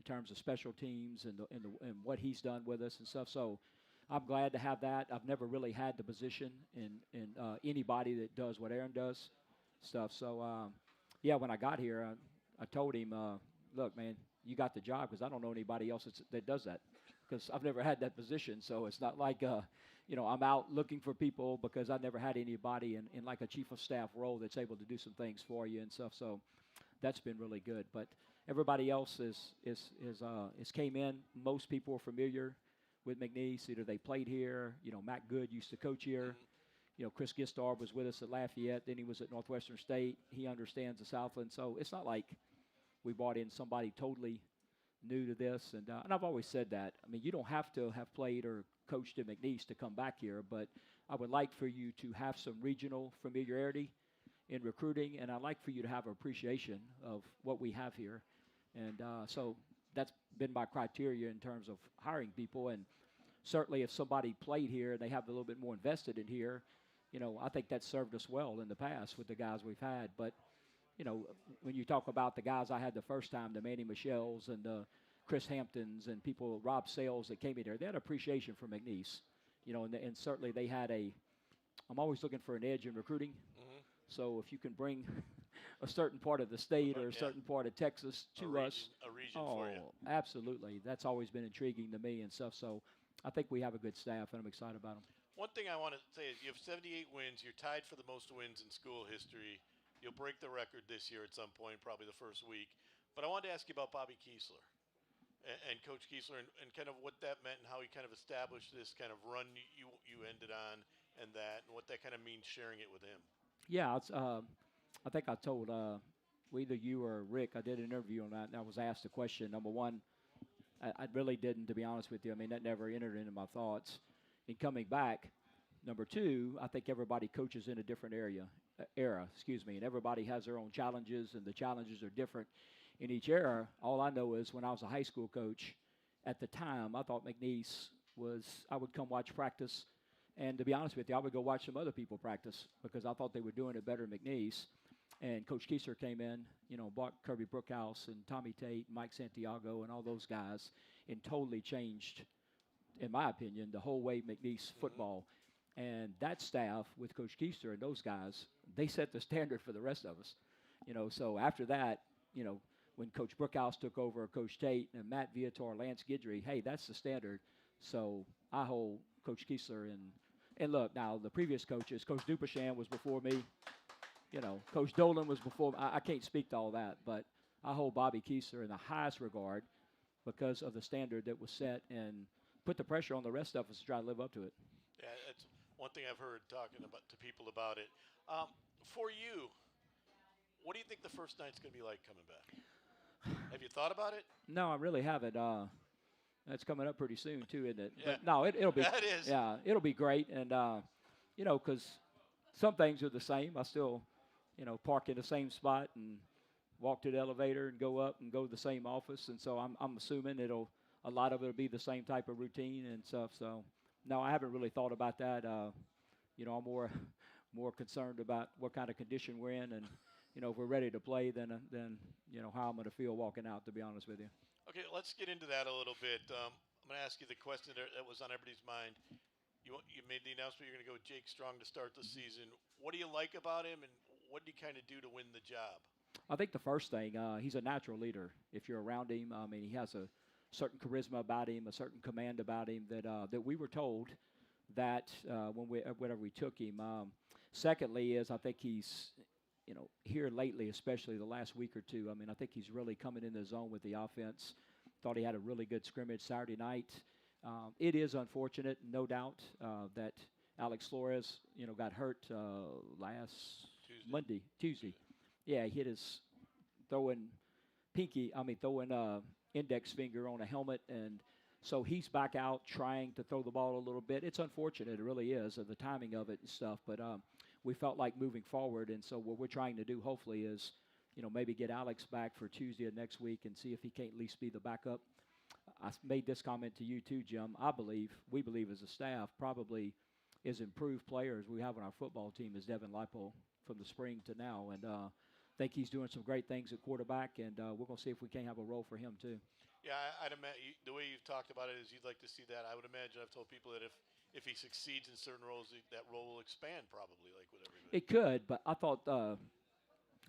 Speaker 6: in terms of special teams and what he's done with us and stuff. So I'm glad to have that. I've never really had the position in anybody that does what Aaron does stuff. So, when I got here, I told him, look, man, you got the job because I don't know anybody else that does that. Because I've never had that position, so it's not like, I'm out looking for people because I never had anybody in like a chief of staff role that's able to do some things for you and stuff. So that's been really good. But everybody else is came in. Most people are familiar with McNeese. Either they played here. Matt Good used to coach here. Chris Gistar was with us at Lafayette. Then he was at Northwestern State. He understands the Southland. So it's not like we brought in somebody totally new to this, and I've always said that. I mean, you don't have to have played or coached at McNeese to come back here, but I would like for you to have some regional familiarity in recruiting, and I'd like for you to have an appreciation of what we have here. And so that's been my criteria in terms of hiring people, and certainly if somebody played here and they have a little bit more invested in here, I think that served us well in the past with the guys we've had. But when you talk about the guys I had the first time, the Manny Michels and the Chris Hamptons and people, Rob Sales that came in there, they had appreciation for McNeese, and certainly they had I'm always looking for an edge in recruiting.
Speaker 2: Mm-hmm.
Speaker 6: So if you can bring a certain part of the state or a certain part of Texas to us.
Speaker 2: A region for you.
Speaker 6: Absolutely. That's always been intriguing to me and stuff. So I think we have a good staff, and I'm excited about them.
Speaker 2: One thing I want to say is you have 78 wins. You're tied for the most wins in school history. You'll break the record this year at some point, probably the first week. But I wanted to ask you about Bobby Kiesler and Coach Kiesler and kind of what that meant and how he kind of established this kind of run you ended on and what that kind of means sharing it with him.
Speaker 6: Yeah, I think I told either you or Rick, I did an interview on that, and I was asked a question. Number one, I really didn't, to be honest with you. I mean, that never entered into my thoughts. In coming back, number two, I think everybody coaches in a different era, and everybody has their own challenges, and the challenges are different in each era. All I know is when I was a high school coach, at the time, I thought McNeese I would come watch practice, and to be honest with you, I would go watch some other people practice because I thought they were doing it better than McNeese. And Coach Kieser came in, brought Kirby Brookhouse and Tommy Tate, Mike Santiago, and all those guys, and totally changed, in my opinion, the whole way McNeese football. And that staff with Coach Keister and those guys, they set the standard for the rest of us. So after that, when Coach Brookhouse took over, Coach Tate and Matt Viator, Lance Guidry, hey, that's the standard. So I hold Coach Keister and look, now the previous coaches, Coach Dupachan was before me. Coach Dolan was before me. I can't speak to all that, but I hold Bobby Keister in the highest regard because of the standard that was set and put the pressure on the rest of us to try to live up to it.
Speaker 2: Yeah, that's one thing I've heard talking to people about it. For you, what do you think the first night's going to be like coming back? Have you thought about it?
Speaker 6: No, I really haven't. That's coming up pretty soon too, isn't it?
Speaker 2: Yeah.
Speaker 6: But no, it'll be.
Speaker 2: That is.
Speaker 6: Yeah, it'll be great, and because some things are the same. I still, park in the same spot and walk to the elevator and go up and go to the same office, and so I'm assuming a lot of it will be the same type of routine and stuff. So, no, I haven't really thought about that. I'm more concerned about what kind of condition we're in, and if we're ready to play, then how I'm going to feel walking out. To be honest with you.
Speaker 2: Okay, let's get into that a little bit. I'm going to ask you the question that was on everybody's mind. You made the announcement you're going to go with Jake Strong to start the season. What do you like about him, and what do you kind of do to win the job?
Speaker 6: I think the first thing, he's a natural leader. If you're around him, he has a certain charisma about him, a certain command about him that we were told that whenever we took him. Secondly is I think he's, here lately, especially the last week or two, I think he's really coming in the zone with the offense. Thought he had a really good scrimmage Saturday night. It is unfortunate, no doubt, that Alex Flores, got hurt last Tuesday. Yeah, he hit his throwing index finger on a helmet, and so he's back out trying to throw the ball a little bit. It's unfortunate, it really is, the timing of it and stuff, but we felt like moving forward, and so what we're trying to do, hopefully, is, maybe get Alex back for Tuesday of next week and see if he can't at least be the backup. I made this comment to you too, Jim. We believe as a staff, probably as improved players we have on our football team is Devin Lipo from the spring to now, and think he's doing some great things at quarterback, and we're going to see if we can't have a role for him too.
Speaker 2: Yeah, I'd imagine the way you've talked about it is you'd like to see that. I would imagine I've told people that if he succeeds in certain roles, that role will expand probably, like with everybody.
Speaker 6: It could, but I thought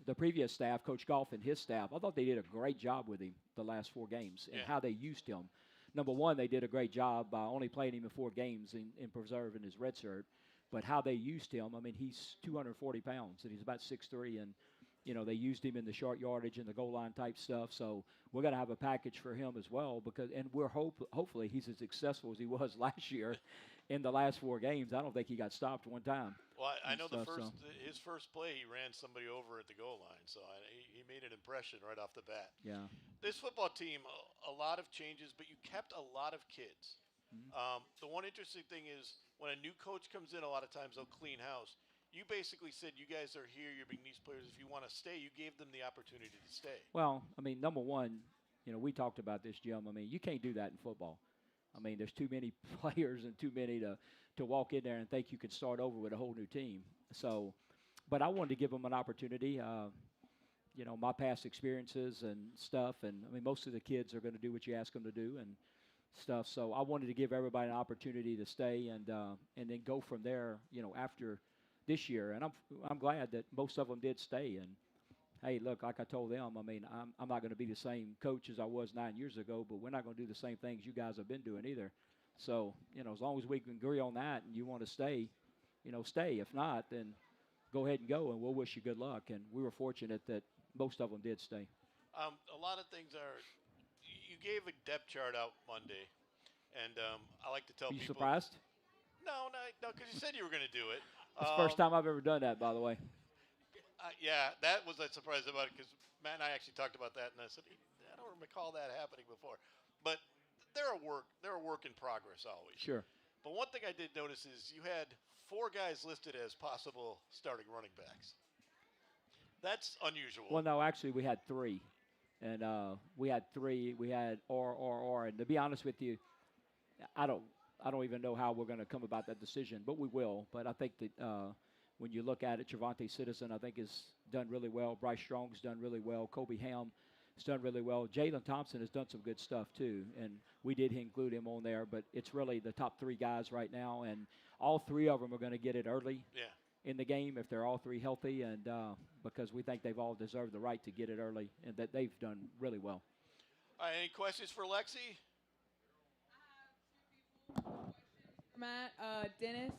Speaker 6: the previous staff, Coach Goff and his staff, I thought they did a great job with him the last 4 games and how they used him. Number one, they did a great job by only playing him in 4 games and preserving his red shirt. But how they used him, he's 240 pounds and he's about 6'3", and they used him in the short yardage and the goal line type stuff. So we're going to have a package for him as well and we're hopefully he's as successful as he was last year in the last 4 games. I don't think he got stopped one time.
Speaker 2: Well, I know his first play, he ran somebody over at the goal line, so he made an impression right off the bat.
Speaker 6: Yeah.
Speaker 2: This football team, a lot of changes, but you kept a lot of kids. Mm-hmm. The one interesting thing is when a new coach comes in, a lot of times they'll clean house. You basically said, you guys are here, you're McNeese players. If you want to stay, you gave them the opportunity to stay.
Speaker 6: Well, number one, we talked about this, Jim. You can't do that in football. There's too many players and too many to walk in there and think you can start over with a whole new team. So, but I wanted to give them an opportunity. My past experiences and stuff, and most of the kids are going to do what you ask them to do and stuff. So I wanted to give everybody an opportunity to stay and then go from there. After this year, and I'm glad that most of them did stay. And hey, look, like I told them, I'm not going to be the same coach as I was 9 years ago, but we're not going to do the same things you guys have been doing either. So, as long as we can agree on that and you want to stay, stay. If not, then go ahead and go, and we'll wish you good luck. And we were fortunate that most of them did stay.
Speaker 2: A lot of things are – you gave a depth chart out Monday, and I like to tell people –
Speaker 6: Are you surprised?
Speaker 2: No, because you said you were going to do it.
Speaker 6: It's the first time I've ever done that, by the way.
Speaker 2: Yeah, that was a surprise about it because Matt and I actually talked about that, and I said, I don't recall that happening before. But they're a work in progress always.
Speaker 6: Sure.
Speaker 2: But one thing I did notice is you had 4 guys listed as possible starting running backs. That's unusual.
Speaker 6: Well, no, actually we had 3. And we had R. And to be honest with you, I don't even know how we're going to come about that decision, but we will. But I think that when you look at it, Trevante Citizen, I think, is done really well. Bryce Strong's done really well. Kobe Ham has done really well. Jalen Thompson has done some good stuff too, and we did include him on there. But it's really the top 3 guys right now, and all 3 of them are going to get it early in the game if they're all 3 healthy, and because we think they've all deserved the right to get it early, and that they've done really well.
Speaker 2: All right, any questions for Lexi?
Speaker 3: Matt, Dennis.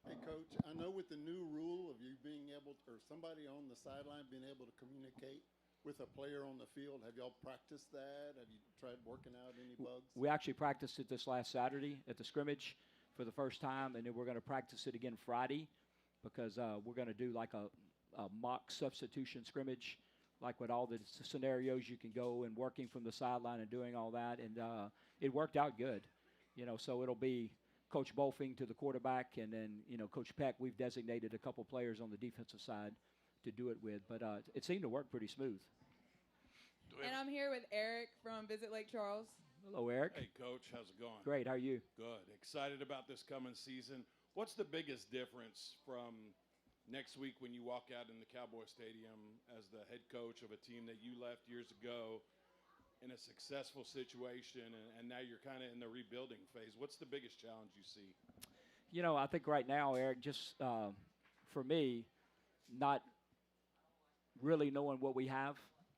Speaker 9: Hey, Coach, I know with the new rule of you being able to, or somebody on the sideline being able to communicate with a player on the field, have y'all practiced that? Have you tried working out any bugs?
Speaker 6: We actually practiced it this last Saturday at the scrimmage for the first time, and then we're going to practice it again Friday because we're going to do like a mock substitution scrimmage, like with all the scenarios you can go and working from the sideline and doing all that, and it worked out good. So it'll be Coach Bolfing to the quarterback, and then, Coach Peck, we've designated a couple players on the defensive side to do it with. But it seemed to work pretty smooth.
Speaker 3: And I'm here with Eric from Visit Lake Charles.
Speaker 6: Hello, Eric.
Speaker 10: Hey, Coach. How's it going?
Speaker 6: Great. How are you?
Speaker 10: Good. Excited about this coming season. What's the biggest difference from next week when you walk out in the Cowboy Stadium as the head coach of a team that you left years ago in a successful situation, and now you're kind of in the rebuilding phase? What's the biggest challenge you see?
Speaker 6: I think right now, Eric, just for me, not really knowing what we have.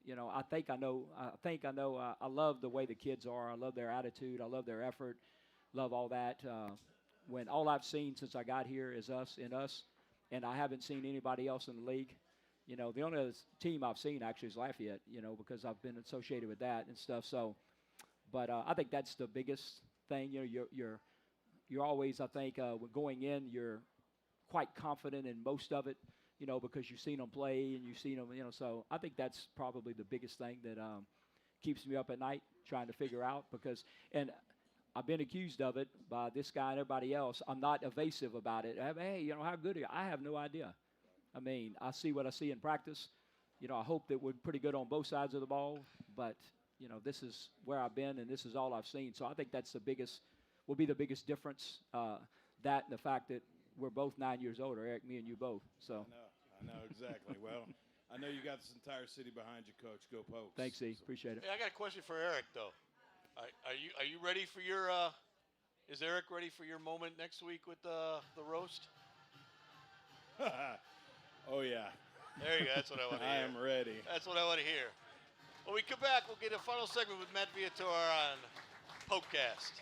Speaker 6: I think I know. I love the way the kids are. I love their attitude. I love their effort. Love all that. When all I've seen since I got here is us, and I haven't seen anybody else in the league. The only other team I've seen actually is Lafayette, because I've been associated with that and stuff. So, but I think that's the biggest thing. You're always, I think, when going in, you're quite confident in most of it, because you've seen them play and you've seen them, So I think that's probably the biggest thing that keeps me up at night trying to figure out and I've been accused of it by this guy and everybody else. I'm not evasive about it. Hey, how good are you? I have no idea. I mean, I see what I see in practice. I hope that we're pretty good on both sides of the ball, but, this is where I've been and this is all I've seen. So I think that's will be the biggest difference, that and the fact that we're both 9 years older, Eric, me and you both. So
Speaker 10: I know exactly. Well, I know you got this entire city behind you, Coach. Go Pokes.
Speaker 6: Thanks, E. Appreciate it.
Speaker 2: Hey, I got a question for Eric, though. Are you ready for your? Is Eric ready for your moment next week with the roast?
Speaker 10: Oh yeah.
Speaker 2: There you go. That's what I want to hear.
Speaker 10: I am ready.
Speaker 2: That's what I want to hear. When we come back, we'll get a final segment with Matt Viator on PokeCast.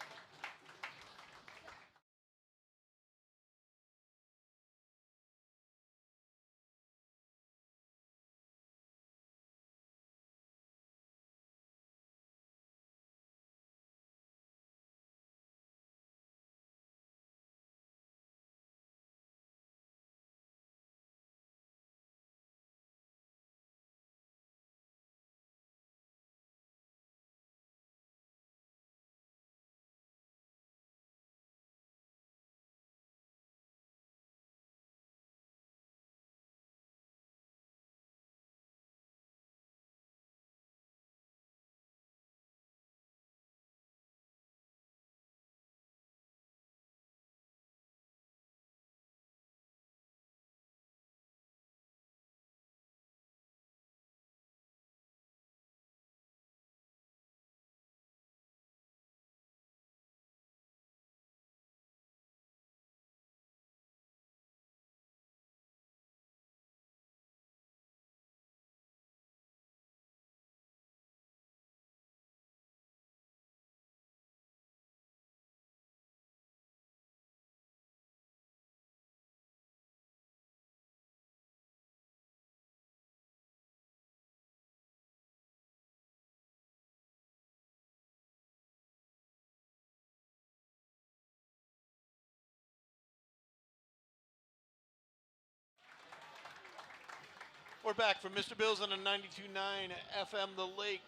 Speaker 2: We're back from Mr. Bills on a 92.9 FM The Lake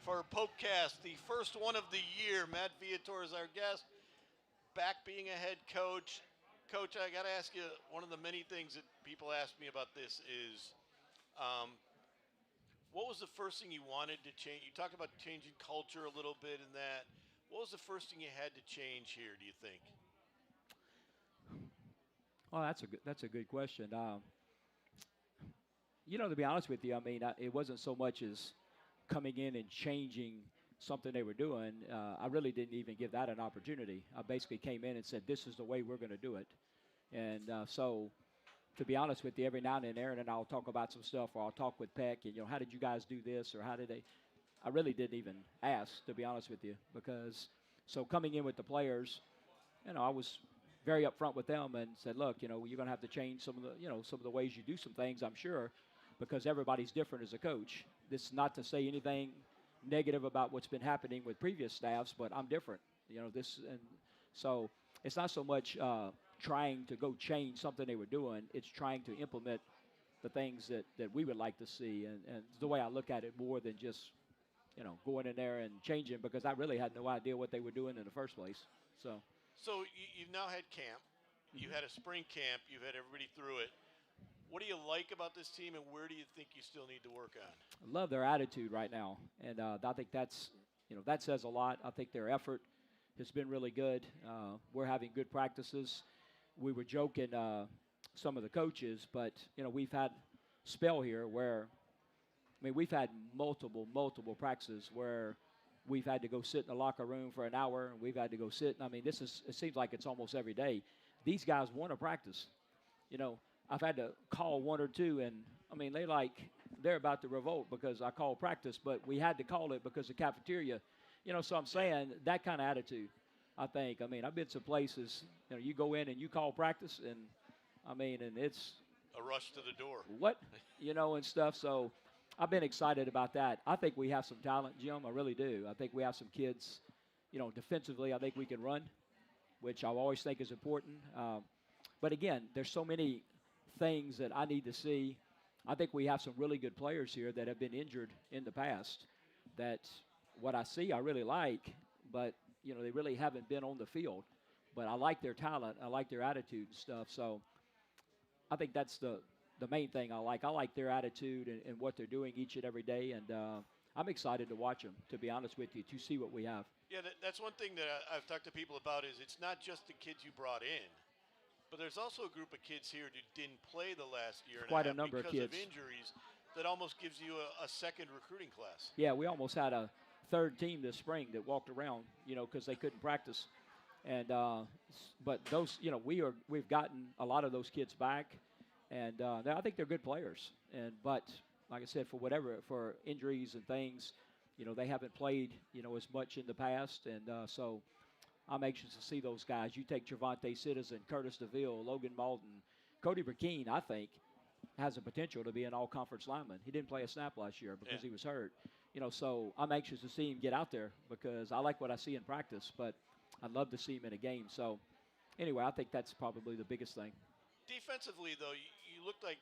Speaker 2: for PokeCast, the first one of the year. Matt Viator is our guest, back being a head coach. Coach, I got to ask you, one of the many things that people ask me about this is, what was the first thing you wanted to change? You talked about changing culture a little bit and that. What was the first thing you had to change here, do you think?
Speaker 6: Oh, that's a good question. To be honest with you, I mean, it wasn't so much as coming in and changing something they were doing. I really didn't even give that an opportunity. I basically came in and said, this is the way we're going to do it. And so, to be honest with you, every now and then, Aaron and I will talk about some stuff, or I'll talk with Peck, and, how did you guys do this, or how did they? I really didn't even ask, to be honest with you, because so coming in with the players, I was very upfront with them and said, look, you're going to have to change some of the ways you do some things, I'm sure, because everybody's different as a coach. This is not to say anything negative about what's been happening with previous staffs, but I'm different. And so it's not so much trying to go change something they were doing. It's trying to implement the things that we would like to see. And the way I look at it more than just, going in there and changing, because I really had no idea what they were doing in the first place. So
Speaker 2: you've now had camp. You had a spring camp. You've had everybody through it. What do you like about this team, and where do you think you still need to work on?
Speaker 6: I love their attitude right now, and I think that's, that says a lot. I think their effort has been really good. We're having good practices. We were joking, some of the coaches, but, we've had a spell here where, we've had multiple practices where we've had to go sit in the locker room for an hour, and we've had to go sit. It seems like it's almost every day. These guys want to practice. I've had to call one or two, and, they're about to revolt because I called practice, but we had to call it because of cafeteria. So I'm saying that kind of attitude, I think. I've been some places, you go in and you call practice, and, and it's
Speaker 2: a rush to the door.
Speaker 6: What? And stuff. So I've been excited about that. I think we have some talent, Jim. I really do. I think we have some kids, defensively, I think we can run, which I always think is important. But again, there's so many things that I need to see. I think we have some really good players here that have been injured in the past that what I see I really like, but, they really haven't been on the field. But I like their talent. I like their attitude and stuff. So I think that's the main thing I like. I like their attitude and what they're doing each and every day, and I'm excited to watch them, to be honest with you, to see what we have.
Speaker 2: Yeah, that's one thing that I've talked to people about is it's not just the kids you brought in, but there's also a group of kids here who didn't play the last year and
Speaker 6: Quite
Speaker 2: a
Speaker 6: a
Speaker 2: half
Speaker 6: number of
Speaker 2: because
Speaker 6: kids.
Speaker 2: of injuries that almost gives you a second recruiting class.
Speaker 6: Yeah, we almost had a third team this spring that walked around, because they couldn't practice. And but those, we've gotten a lot of those kids back, and I think they're good players. But like I said, for injuries and things, they haven't played, as much in the past, and so I'm anxious to see those guys. You take Trevante Citizen, Curtis DeVille, Logan Malton, Cody Burkeen, I think, has the potential to be an all-conference lineman. He didn't play a snap last year because he was hurt. So I'm anxious to see him get out there because I like what I see in practice, but I'd love to see him in a game. So anyway, I think that's probably the biggest thing.
Speaker 2: Defensively, though, you looked like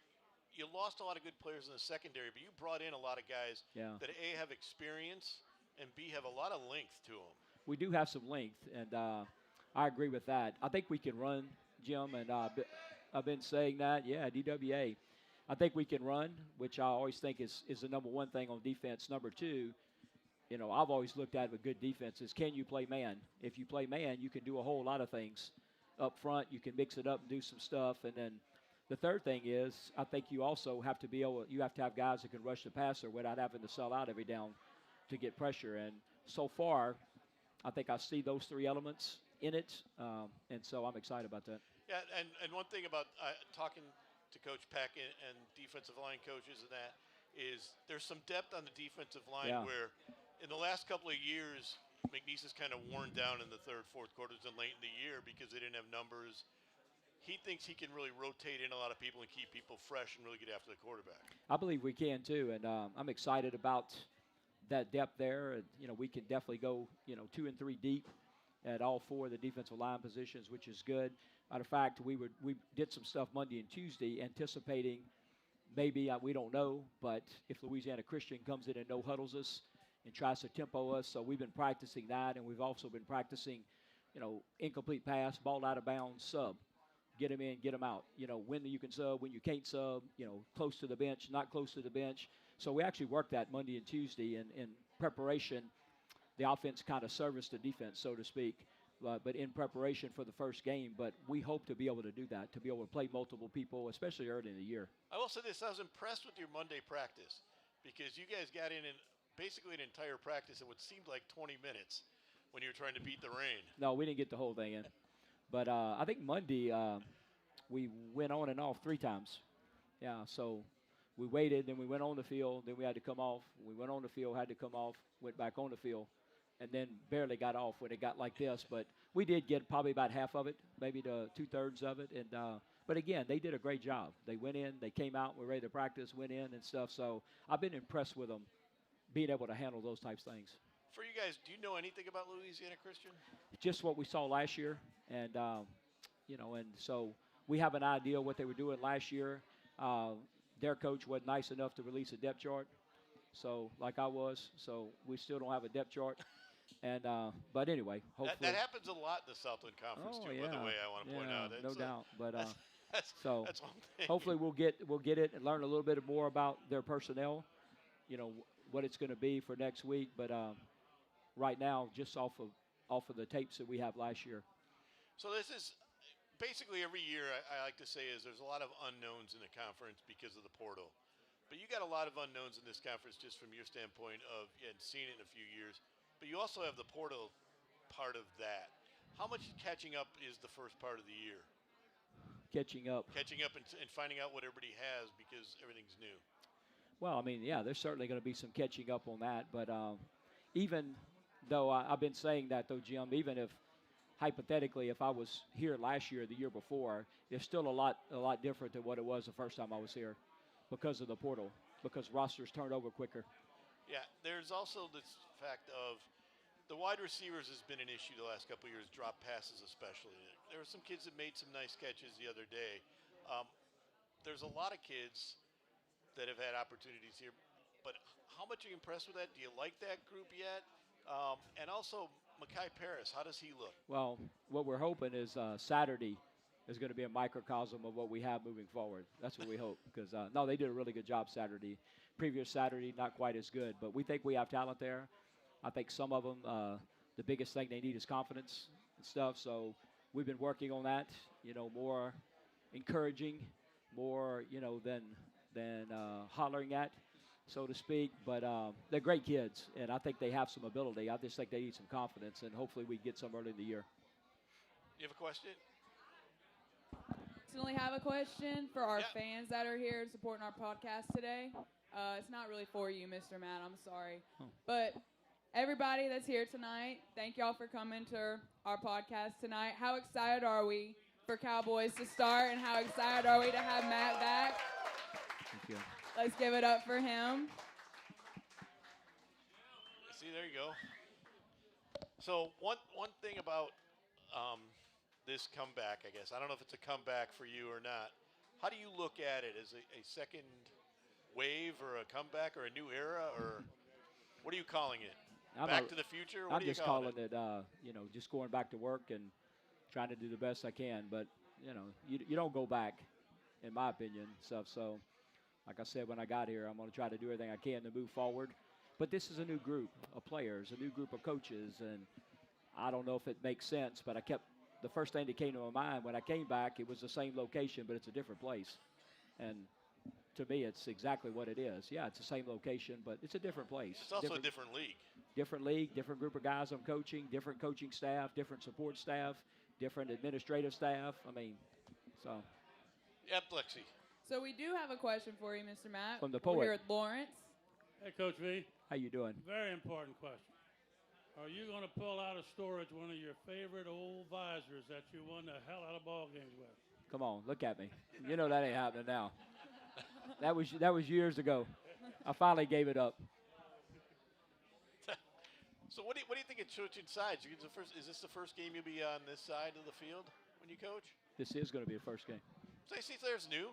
Speaker 2: you lost a lot of good players in the secondary, but you brought in a lot of guys that, A, have experience, and B, have a lot of length to them.
Speaker 6: We do have some length, and I agree with that. I think we can run, Jim, and I've been saying that. Yeah, DWA. I think we can run, which I always think is the number one thing on defense. Number two, I've always looked at with good defense is can you play man? If you play man, you can do a whole lot of things. Up front, you can mix it up and do some stuff. And then the third thing is I think you also have to have guys that can rush the passer without having to sell out every down to get pressure. And so far, I think I see those three elements in it, and so I'm excited about that.
Speaker 2: Yeah, and one thing about talking to Coach Peck and defensive line coaches and that is there's some depth on the defensive line where in the last couple of years, McNeese has kind of worn down in the third, fourth quarters and late in the year because they didn't have numbers. He thinks he can really rotate in a lot of people and keep people fresh and really get after the quarterback.
Speaker 6: I believe we can too, and I'm excited about that depth there. And, we can definitely go, 2 and 3 deep at all four of the defensive line positions, which is good. Matter of fact, we did some stuff Monday and Tuesday anticipating maybe, we don't know, but if Louisiana Christian comes in and no-huddles us and tries to tempo us, so we've been practicing that, and we've also been practicing, incomplete pass, ball out of bounds, sub. Get them in, get them out. When you can sub, when you can't sub, close to the bench, not close to the bench. So we actually worked that Monday and Tuesday in preparation. The offense kind of serviced the defense, so to speak. but in preparation for the first game. But we hope to be able to do that, to be able to play multiple people, especially early in the year.
Speaker 2: I will say this: I was impressed with your Monday practice because you guys got in basically an entire practice in what seemed like 20 minutes when you were trying to beat the rain.
Speaker 6: No, we didn't get the whole thing in. But I think Monday we went on and off 3 times. Yeah, so we waited, then we went on the field, then we had to come off. We went on the field, had to come off, went back on the field, and then barely got off when it got like this. But we did get probably about half of it, maybe the 2/3 of it. And but again, they did a great job. They went in, they came out, we're ready to practice, went in and stuff. So I've been impressed with them being able to handle those types of things.
Speaker 2: For you guys, do you know anything about Louisiana Christian?
Speaker 6: Just what we saw last year, and and so we have an idea what they were doing last year. Their coach wasn't nice enough to release a depth chart, so like I was. So we still don't have a depth chart. And but anyway, hopefully
Speaker 2: that happens a lot in the Southland Conference too.
Speaker 6: Yeah.
Speaker 2: By the way, I want to point out,
Speaker 6: no doubt. But
Speaker 2: that's
Speaker 6: so
Speaker 2: that's one thing.
Speaker 6: hopefully we'll get it and learn a little bit more about their personnel. What it's going to be for next week. But right now, just off of the tapes that we have last year.
Speaker 2: So this is basically every year. I like to say is there's a lot of unknowns in the conference because of the portal. But you got a lot of unknowns in this conference just from your standpoint of you hadn't seen it in a few years. But you also have the portal part of that. How much catching up is the first part of the year?
Speaker 6: Catching up
Speaker 2: and finding out what everybody has because everything's new.
Speaker 6: Well, I mean, yeah, there's certainly going to be some catching up on that. But even though I've been saying that, though, Jim, even if hypothetically, if I was here last year or the year before, it's still a lot different than what it was the first time I was here because of the portal, because rosters turned over quicker.
Speaker 2: Yeah, there's also this fact of the wide receivers has been an issue the last couple of years, drop passes especially. There were some kids that made some nice catches the other day. There's a lot of kids that have had opportunities here, but how much are you impressed with that? Do you like that group yet? And also, Mekhi Paris, how does he look?
Speaker 6: Well, what we're hoping is Saturday is going to be a microcosm of what we have moving forward. That's what we hope, because no, they did a really good job Saturday. Previous Saturday, not quite as good, but we think we have talent there. I think some of them, the biggest thing they need is confidence and stuff. So we've been working on that, more encouraging, more, than hollering at, so to speak. But they're great kids, and I think they have some ability. I just think they need some confidence, and hopefully we get some early in the year.
Speaker 2: You have a question?
Speaker 3: Personally have a question for our fans that are here supporting our podcast today. It's not really for you, Mr. Matt. I'm sorry. But everybody that's here tonight, thank y'all for coming to our podcast tonight. How excited are we for Cowboys to start, and how excited are we to have Matt back?
Speaker 6: Thank you.
Speaker 3: Let's give it up for him.
Speaker 2: See, there you go. So one thing about this comeback, I guess, I don't know if it's a comeback for you or not. How do you look at it? As a second wave or a comeback or a new era, or what are you calling it? Back to the future?
Speaker 6: I'm just calling it, just going back to work and trying to do the best I can. But, you don't go back, in my opinion. So, like I said, when I got here, I'm going to try to do everything I can to move forward. But this is a new group of players, a new group of coaches, and I don't know if it makes sense, but the first thing that came to my mind when I came back, it was the same location, but it's a different place. And to me, it's exactly what it is. Yeah, it's the same location, but it's a different place.
Speaker 2: It's also a different league.
Speaker 6: Different league, different group of guys I'm coaching, different coaching staff, different support staff, different administrative staff. I mean, so.
Speaker 2: Yep, Lexi.
Speaker 3: So we do have a question for you, Mr. Matt.
Speaker 6: From the poet.
Speaker 3: We're here with Lawrence.
Speaker 4: Hey, Coach V.
Speaker 6: How you doing?
Speaker 4: Very important question. Are you going to pull out of storage one of your favorite old visors that you won the hell out of ball games with?
Speaker 6: Come on, look at me. You know that ain't happening now. That was years ago. I finally gave it up.
Speaker 2: So what do you think of switching sides? Is this the first game you'll be on this side of the field when you coach?
Speaker 6: This is going to be the first game.
Speaker 2: So see, there's new.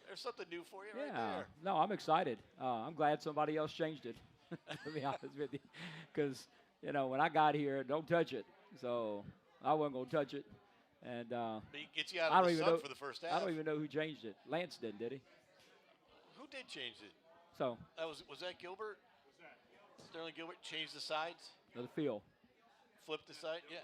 Speaker 2: There's something new for you right there.
Speaker 6: No, I'm excited. I'm glad somebody else changed it, to be honest with you. Because, when I got here, don't touch it. So I wasn't going to touch it. And
Speaker 2: but he gets you out of the sun for the first half.
Speaker 6: I don't even know who changed it. Lance did he?
Speaker 2: Who did change it?
Speaker 6: So
Speaker 2: was that Gilbert? Was that Sterling Gilbert changed the sides?
Speaker 6: The field.
Speaker 2: Flipped the side? Yeah.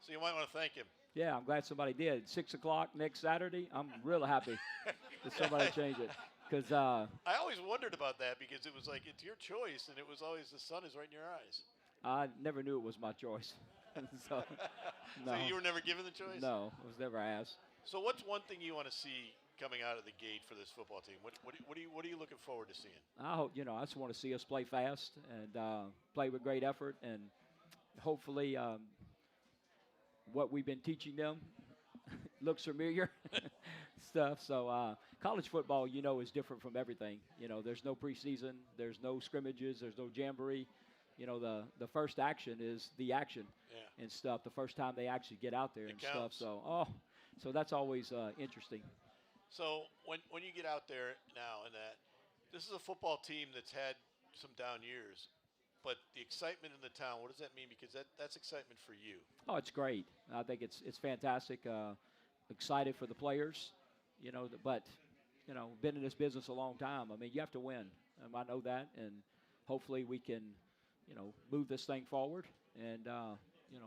Speaker 2: So you might want to thank him.
Speaker 6: Yeah, I'm glad somebody did. 6 o'clock next Saturday. I'm real happy that somebody changed it. Because
Speaker 2: I always wondered about that because it was like it's your choice, and it was always the sun is right in your eyes.
Speaker 6: I never knew it was my choice. so, no.
Speaker 2: So you were never given the choice?
Speaker 6: No, I was never asked.
Speaker 2: So what's one thing you want to see coming out of the gate for this football team? What are you looking forward to seeing?
Speaker 6: I hope, I just want to see us play fast and play with great effort, and hopefully what we've been teaching them looks familiar stuff. So college football, is different from everything. There's no preseason, there's no scrimmages, there's no jamboree. The first action is the action and stuff. The first time they actually get out there and
Speaker 2: counts.
Speaker 6: stuff. So that's always interesting.
Speaker 2: So when you get out there now and that, this is a football team that's had some down years, but the excitement in the town, what does that mean? Because that's excitement for you.
Speaker 6: Oh, it's great. I think it's fantastic. Excited for the players, but been in this business a long time. I mean, you have to win. I know that, and hopefully we can, move this thing forward, and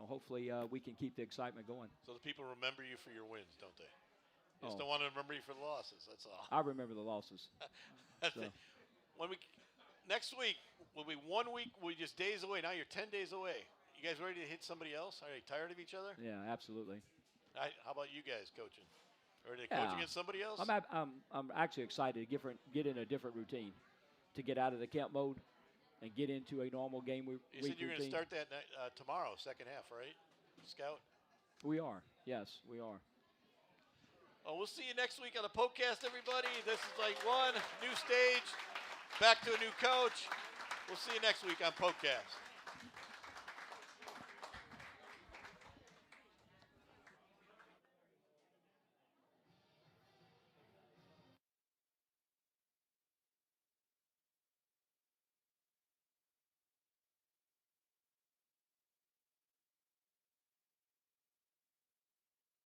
Speaker 6: hopefully we can keep the excitement going.
Speaker 2: So the people remember you for your wins, don't they? You just
Speaker 6: Oh.
Speaker 2: don't want to remember you for the losses. That's all.
Speaker 6: I remember the losses. So.
Speaker 2: Next week will be 1 week. We're just days away. Now you're 10 days away. You guys ready to hit somebody else? Are you tired of each other?
Speaker 6: Yeah, absolutely.
Speaker 2: How about you guys coaching? Ready to coach against somebody else?
Speaker 6: I'm actually excited to get in a different routine, to get out of the camp mode and get into a normal game week routine.
Speaker 2: You said you're going to start that tomorrow, second half, right? Scout?
Speaker 6: We are. Yes, we are.
Speaker 2: Oh, we'll see you next week on the PokeCast, everybody. This is like one new stage, back to a new coach. We'll see you next week on PokeCast.